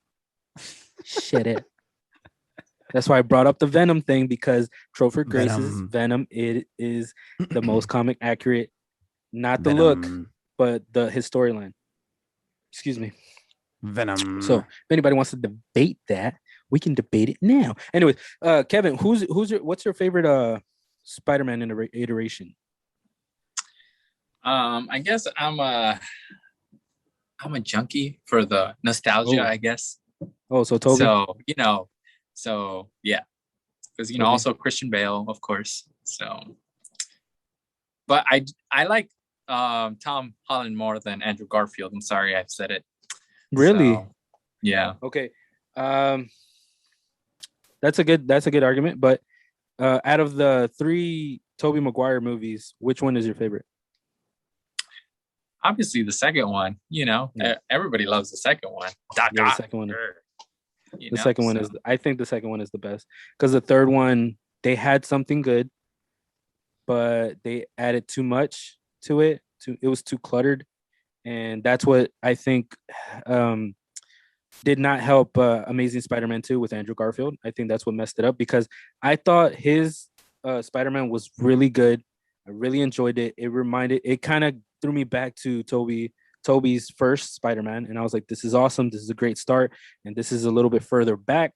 That's why I brought up the Venom thing because Tropher Grace's Venom it is the most comic accurate, not the look, but his storyline. Excuse me. Venom. So if anybody wants to debate that, we can debate it now. Anyways, Kevin, what's your favorite Spider-Man iteration? I guess I'm a junkie for the nostalgia, I guess. Oh, so Toby. So yeah, because also Christian Bale, of course. So, but I like Tom Holland more than Andrew Garfield. I'm sorry, I've said it. Really? So, yeah. Okay. That's a good argument. But out of the 3 Tobey Maguire movies, which one is your favorite? Obviously, the second one. Everybody loves the second one. The second one. The second one is. I think the second one is the best because the third one they had something good, but they added too much to it. It was too cluttered, and that's what I think did not help Amazing Spider-Man 2 with Andrew Garfield. I think that's what messed it up because I thought his Spider-Man was really good. I really enjoyed it. It kind of threw me back to Toby's first Spider-Man, and I was like, this is awesome. This is a great start, and this is a little bit further back.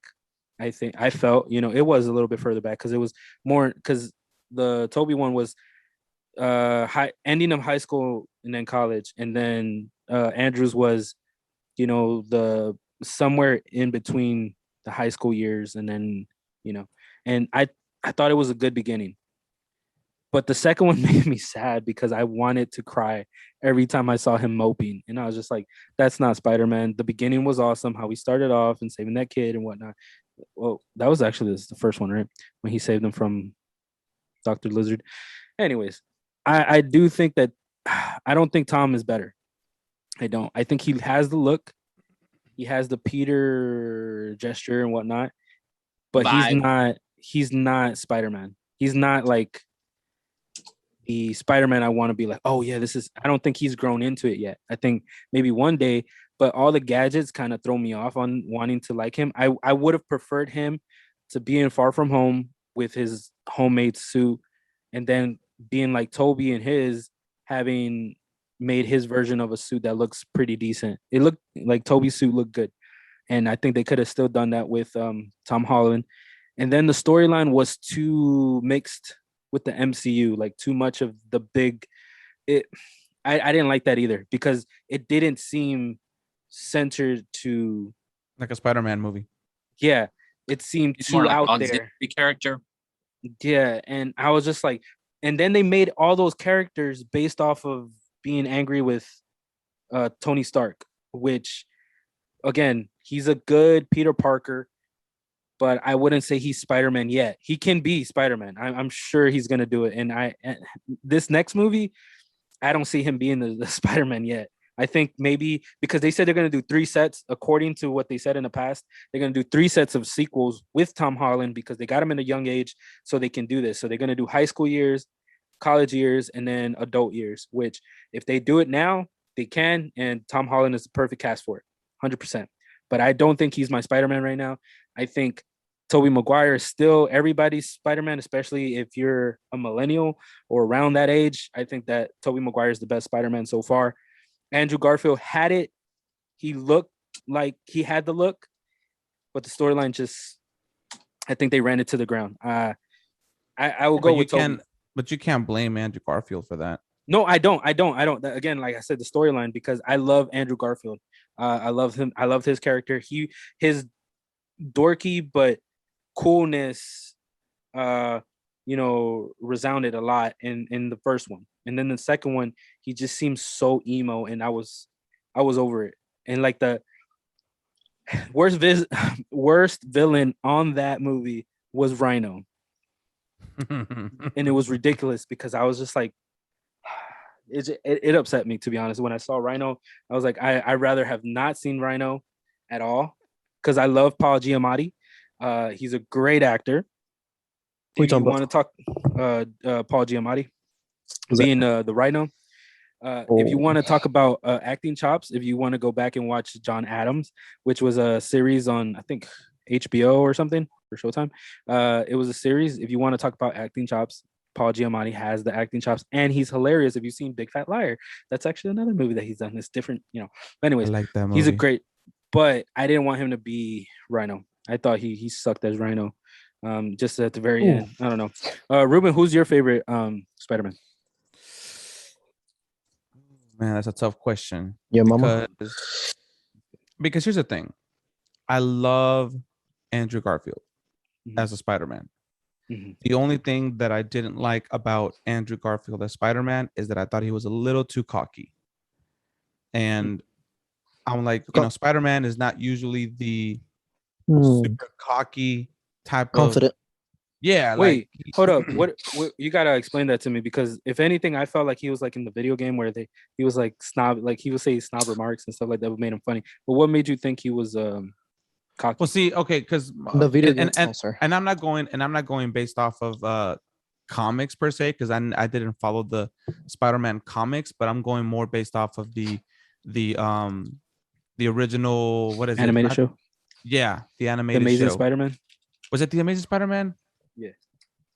I think I felt, it was a little bit further back because it was more because the Toby one was ending of high school and then college, and then Andrew's was, the somewhere in between the high school years, and then and I thought it was a good beginning. But the second one made me sad because I wanted to cry every time I saw him moping. And I was just like, that's not Spider-Man. The beginning was awesome, how he started off and saving that kid and whatnot. Well, that was actually the first one, right? When he saved him from Dr. Lizard. Anyways, I do think that I don't think Tom is better. I don't. I think he has the look. He has the Peter gesture and whatnot. But he's not Spider-Man. He's not like the Spider-Man I want to be like, oh yeah, I don't think he's grown into it yet. I think maybe one day, but all the gadgets kind of throw me off on wanting to like him. I would have preferred him to be in Far From Home with his homemade suit and then being like Toby and his having made his version of a suit that looks pretty decent. It looked like Toby's suit looked good. And I think they could have still done that with Tom Holland. And then the storyline was too mixed with the MCU, like too much of the big I didn't like that either because it didn't seem centered to like a Spider-Man movie. Yeah, it seemed it's too more like out auxiliary there. Character. Yeah, and I was just like, and then they made all those characters based off of being angry with Tony Stark, which again, he's a good Peter Parker. But I wouldn't say he's Spider-Man yet. He can be Spider-Man. I'm sure he's gonna do it. And this next movie, I don't see him being the Spider-Man yet. I think maybe because they said they're gonna do 3 sets, according to what they said in the past, they're gonna do 3 sets of sequels with Tom Holland because they got him in a young age, so they can do this. So they're gonna do high school years, college years, and then adult years. Which if they do it now, they can. And Tom Holland is the perfect cast for it, 100%. But I don't think he's my Spider-Man right now. I think Tobey Maguire is still everybody's Spider-Man, especially if you're a millennial or around that age. I think that Tobey Maguire is the best Spider-Man so far. Andrew Garfield had it. He looked like he had the look, but the storyline just, I think they ran it to the ground. I will go with Tobey. But you can't blame Andrew Garfield for that. No, I don't. Again, like I said, the storyline, because I love Andrew Garfield. I love him. I loved his character. His dorky but coolness, resounded a lot in the first one, and then the second one, he just seems so emo, and I was over it. And like the worst villain on that movie was Rhino, and it was ridiculous because I was just like, it upset me, to be honest. When I saw Rhino, I was like, I'd rather have not seen Rhino at all, because I love Paul Giamatti. He's a great actor. If you want to talk Paul Giamatti being the Rhino, if you want to talk about acting chops, if you want to go back and watch John Adams, which was a series on, I think, HBO or something, or Showtime. It was a series. If you want to talk about acting chops, Paul Giamatti has the acting chops, and he's hilarious. If you've seen Big Fat Liar, that's actually another movie that he's done. It's different, But anyways, I like that movie. He's a great, but I didn't want him to be Rhino. I thought he sucked as Rhino. Just at the very end. I don't know. Ruben, who's your favorite Spider-Man? Man, that's a tough question. Yeah, mama. Because here's the thing. I love Andrew Garfield as a Spider-Man. Mm-hmm. The only thing that I didn't like about Andrew Garfield as Spider-Man is that I thought he was a little too cocky. And I'm like, Spider-Man is not usually the super cocky type confident. Yeah. Wait, hold up. What you gotta explain that to me, because if anything, I felt like he was like in the video game where he was like snob, like he would say snob remarks and stuff like that, would made him funny. But what made you think he was cocky? Well, see, okay, because the video game, and I'm not going based off of comics per se, because I didn't follow the Spider-Man comics, but I'm going more based off of the original, what is animated show? Yeah, the animated Amazing show. Spider-Man. Was it the Amazing Spider-Man? Yeah.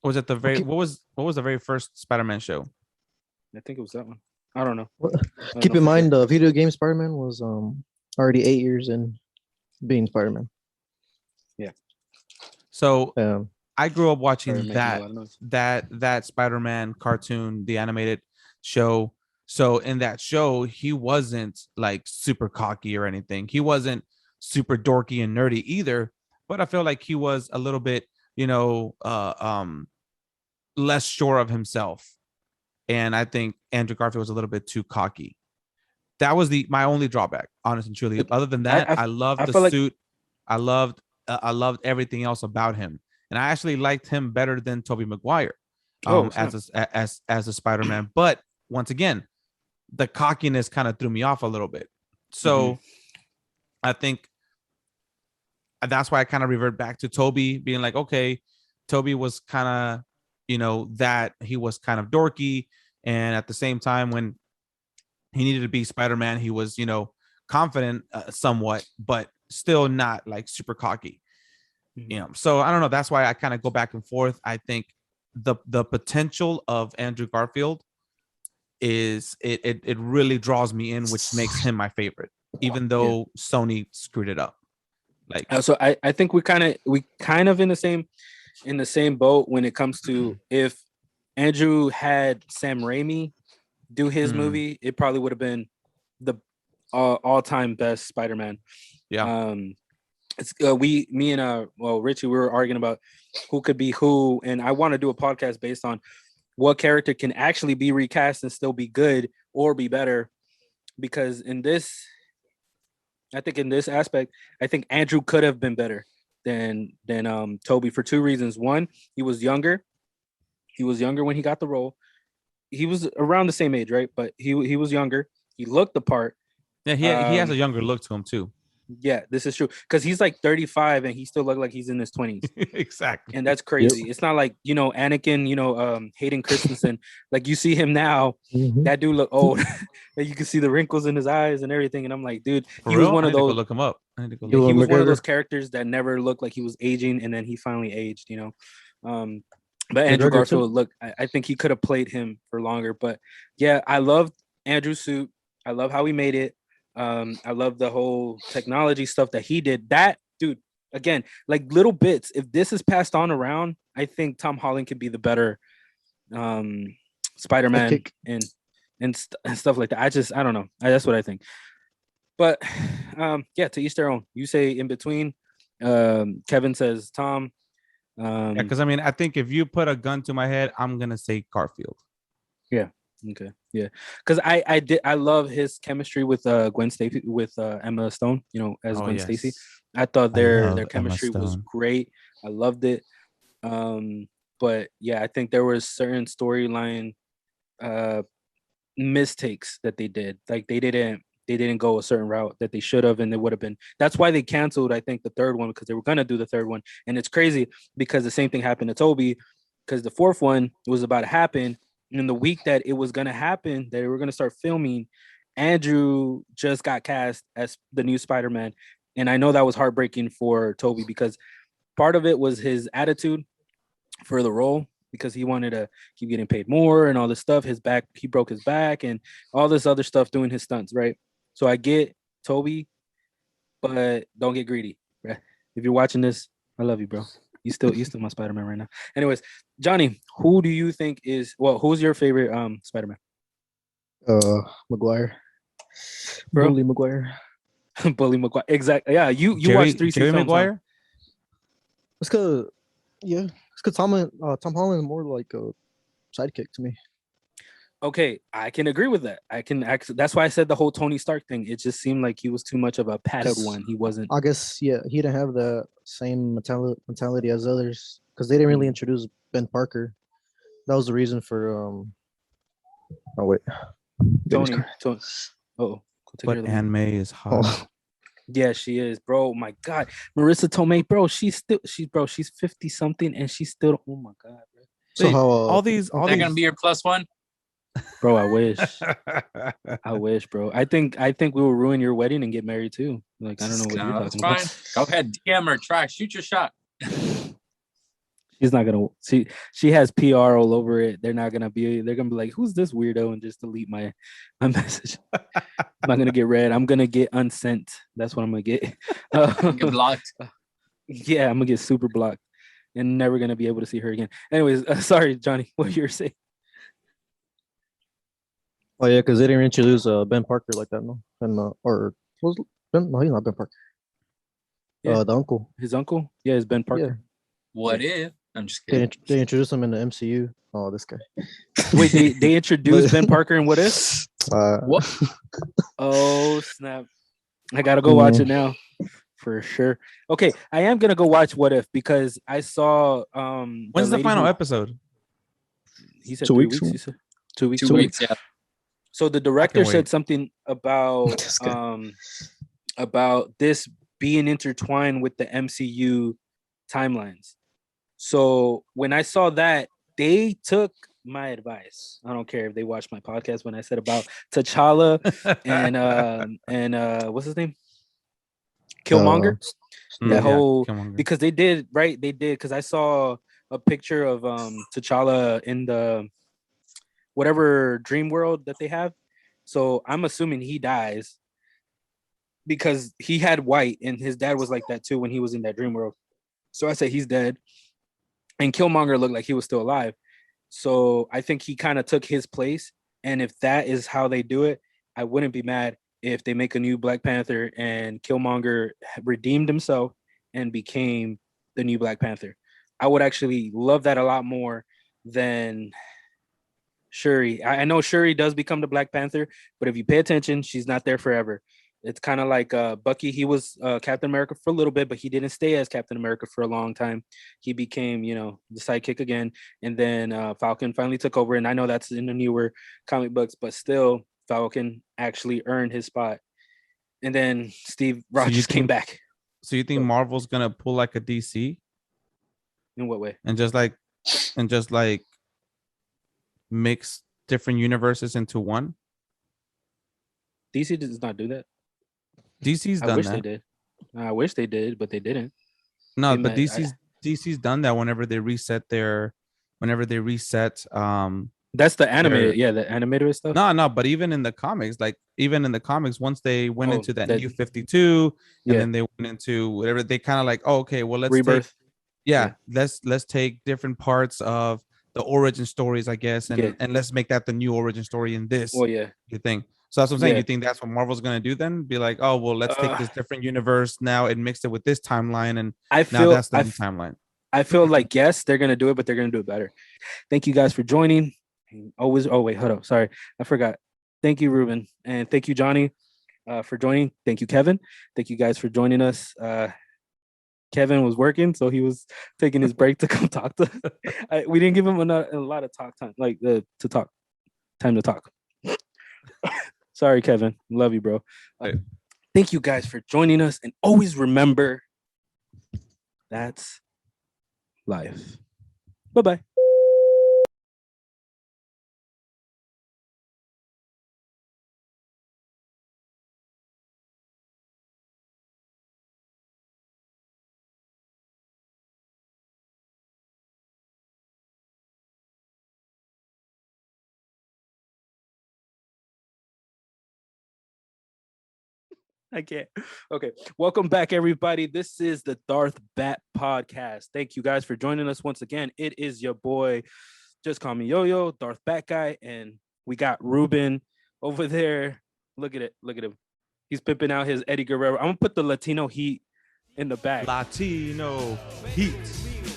Or was it the very what was the very first Spider-Man show? I think it was that one. I don't know. Keep in mind, the video game Spider-Man was already 8 years in being Spider-Man. Yeah. So I grew up watching that Spider-Man cartoon, the animated show. So in that show, he wasn't like super cocky or anything. He wasn't super dorky and nerdy either, but I feel like he was a little bit, less sure of himself. And I think Andrew Garfield was a little bit too cocky. That was my only drawback, honest and truly. Other than that, I loved the suit. I loved everything else about him. And I actually liked him better than Tobey Maguire as a Spider-Man. But once again, the cockiness kind of threw me off a little bit. So I think that's why I kind of revert back to Tobey, being like, okay, Tobey was kind of, that he was kind of dorky. And at the same time, when he needed to be Spider-Man, he was, confident somewhat, but still not like super cocky. So I don't know. That's why I kind of go back and forth. I think the potential of Andrew Garfield is it really draws me in, which makes him my favorite, even though Sony screwed it up. Like, so I think we kind of in the same boat when it comes to, if Andrew had Sam Raimi do his movie, it probably would have been the all-time best Spider-Man. Yeah. It's me and Richie, we were arguing about who could be who, and I want to do a podcast based on what character can actually be recast and still be good or be better, because in this aspect, I think Andrew could have been better than Tobey for two reasons. One, he was younger. He was younger when he got the role. He was around the same age, right? But he was younger. He looked the part. Yeah, he has a younger look to him too. Yeah, this is true, because he's like 35 and he still looked like he's in his 20s. Exactly. And that's crazy. It's not like, Anakin, Hayden Christensen. Like, you see him now, that dude look old. And you can see the wrinkles in his eyes and everything. And I'm like, dude, he was one of those. Look him up. He was one of those characters that never looked like he was aging, and then he finally aged. But Andrew Garfield, look, I think he could have played him for longer. But yeah, I loved Andrew's suit. I love how he made it. I love the whole technology stuff that he did. That dude, again, like little bits. If this is passed on around, I think Tom Holland could be the better Spider-Man and stuff like that. I don't know. That's what I think. But yeah, to each their own. You say in between. Kevin says Tom. Because I mean, I think if you put a gun to my head, I'm gonna say Garfield. Yeah. Okay. Yeah. Because I love his chemistry with Gwen Stacy with Emma Stone. You know, as Gwen Stacy. I thought their chemistry was great. I loved it. But yeah, I think there was certain storyline mistakes that they did. Like they didn't go a certain route that they should have, and it would have been. That's why they canceled, I think, the third one, because they were gonna do the third one. And it's crazy because the same thing happened to Toby, because the fourth one was about to happen. And the week that it was gonna happen, that they were gonna start filming, Andrew just got cast as the new Spider-Man. And I know that was heartbreaking for Toby, because part of it was his attitude for the role, because he wanted to keep getting paid more and all this stuff. He broke his back and all this other stuff doing his stunts, right? So I get Toby, but don't get greedy, right? If you're watching this, I love you, bro. You still my Spider-Man right now. Anyways, Johnny, who do you think who's your favorite Spider-Man? Maguire. Bro? Bully Maguire. Bully Maguire. Exactly. Yeah, you watched 3 Jerry films, Maguire? It's cause Tom Holland is more like a sidekick to me. Okay, I can agree with that. That's why I said the whole Tony Stark thing. It just seemed like he was too much of a padded one. He wasn't. I guess he didn't have the same mentality as others, because they didn't really introduce Ben Parker. That was the reason for Oh wait, Tony. Oh, but Aunt May is hot. Oh. Yeah, she is, bro. My God, Marissa Tomei, bro. She's 50 something, and she's still. Oh my God, bro. So Wait, how all these gonna be your plus one? Bro, I wish. I wish, bro. I think we will ruin your wedding and get married too. Like, I don't know what you're talking about. Fine. Go ahead, DM her. Try, shoot your shot. She's not gonna. She has PR all over it. They're gonna be like, who's this weirdo, and just delete my message. I'm not gonna get read. I'm gonna get unsent. That's what I'm gonna get. Get blocked. Yeah, I'm gonna get super blocked and never gonna be able to see her again. Anyways, sorry, Johnny. What you were saying? Oh yeah, because they didn't introduce Ben Parker like that, no? And or was Ben? No, he's not Ben Parker. Yeah. The uncle. His uncle? Yeah, it's Ben Parker. Yeah. What if? I'm just kidding. They introduced him in the MCU. Oh, this guy. Wait, they introduced Ben Parker in What If? What? Oh snap! I gotta go watch it now, for sure. Okay, I am gonna go watch What If, because I saw When's the final episode? He said 2 3 weeks. weeks. He said 2 weeks. 2 weeks, yeah. So the director said wait. something about this being intertwined with the MCU timelines. So when I saw that, they took my advice. I don't care if they watched my podcast when I said about T'Challa and what's his name? Killmonger. Killmonger. Because they did, right? They did, because I saw a picture of T'Challa in the whatever dream world that they have. So I'm assuming he dies because he had white, and his dad was like that too when he was in that dream world. So I say he's dead. And Killmonger looked like he was still alive. So I think he kind of took his place. And if that is how they do it, I wouldn't be mad if they make a new Black Panther and Killmonger redeemed himself and became the new Black Panther. I would actually love that a lot more than Shuri. I know Shuri does become the Black Panther, but if you pay attention, she's not there forever. It's kind of like Bucky. He was Captain America for a little bit, but he didn't stay as Captain America for a long time. He became, the sidekick again. And then Falcon finally took over. And I know that's in the newer comic books, but still Falcon actually earned his spot. And then Steve Rogers came back. So you think Marvel's going to pull like a DC? In what way? And just like mix different universes into one? DC does not do that. DC's done that. I wish they did. I wish they did, but they didn't. No, but DC's done that whenever they reset. That's the animated, the animated stuff. No, but even in the comics, once they went into that New 52, and then they went into whatever, they kind of like, okay, well, let's Rebirth. Let's take different parts of the origin stories, I guess, and let's make that the new origin story in this. Well, yeah, thing. So that's what I'm saying. Yeah. You think that's what Marvel's gonna do then? Be like, oh well, let's take this different universe now and mix it with this timeline, and I now feel that's the I, new timeline. I feel like yes, they're gonna do it, but they're gonna do it better. Thank you guys for joining. Always. Oh wait, hold up. Sorry, I forgot. Thank you, Ruben, and thank you, Johnny, for joining. Thank you, Kevin. Thank you guys for joining us. Kevin was working, so he was taking his break to come talk to us. We didn't give him a lot of talk time, like to talk. Time to talk. Sorry, Kevin. Love you, bro. Thank you guys for joining us, and always remember that's life. Bye-bye. I can't. Okay. Welcome back, everybody. This is the Darth Bat Podcast. Thank you guys for joining us once again. It is your boy, just call me Yo-Yo, Darth Bat Guy, and we got Ruben over there. Look at it. Look at him. He's pimping out his Eddie Guerrero. I'm gonna put the Latino heat in the back. Latino heat.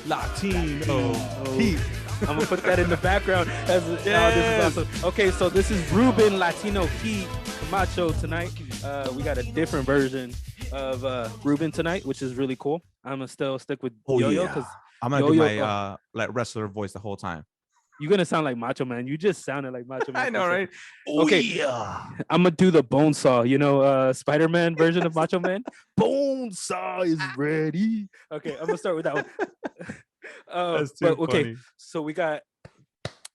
Latino heat. I'm gonna put that in the background. This is awesome. Okay, so this is Ruben Latino Heat Camacho tonight. We got a different version of Ruben tonight, which is really cool. I'm gonna still stick with Yo-Yo because I'm gonna do my like wrestler voice the whole time. You're gonna sound like Macho Man. You just sounded like Macho Man. I know, right? Okay, yeah. I'm gonna do the bone saw. You know, Spiderman version of Macho Man. Bone saw is ready. Okay, I'm gonna start with that one. That's too funny. So we got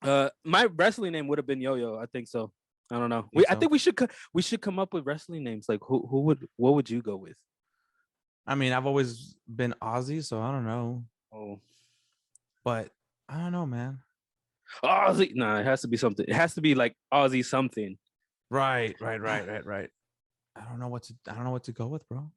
my wrestling name would have been Yo-Yo. I think so. I don't know. I think we should come up with wrestling names. Like what would you go with? I mean, I've always been Ozzy, so I don't know. Oh, but I don't know, man. Ozzy? Nah, it has to be something. It has to be like Ozzy something. Right. I don't know what to go with, bro.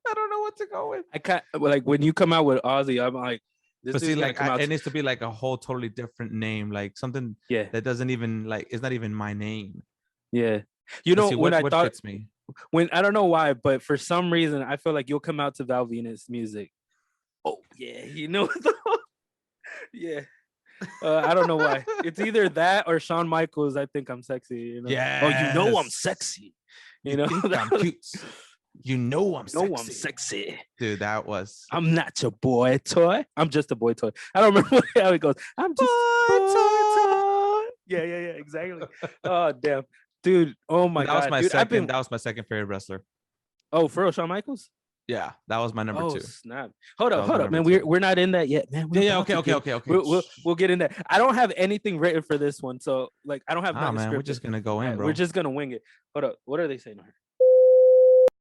I don't know what to go with. I can't like when you come out with Ozzy, I'm like, but see, like it needs to be like a whole totally different name, like something that doesn't even like it's not even my name. Yeah, you know, what fits me. When I don't know why, but for some reason I feel like you'll come out to Val Venus music. Oh yeah, you know. Yeah. I don't know why. It's either that or Shawn Michaels. I think I'm sexy. You know? Yeah. Oh, you know I'm sexy. You know I'm cute. You know I'm sexy. No, I'm sexy. Dude, that was. I'm not your boy toy. I'm just a boy toy. I don't remember how it goes. I'm just boy toy. Yeah, exactly. Oh damn, dude. Oh my god. That was my second favorite wrestler. Oh, for real, Shawn Michaels? Yeah, that was my number 2. Snap. Hold up, man. We're not in that yet, man. Okay. We'll get in there. I don't have anything written for this one, so like I don't have. Man, we're just gonna go in, bro. We're just gonna wing it. Hold up. What are they saying here?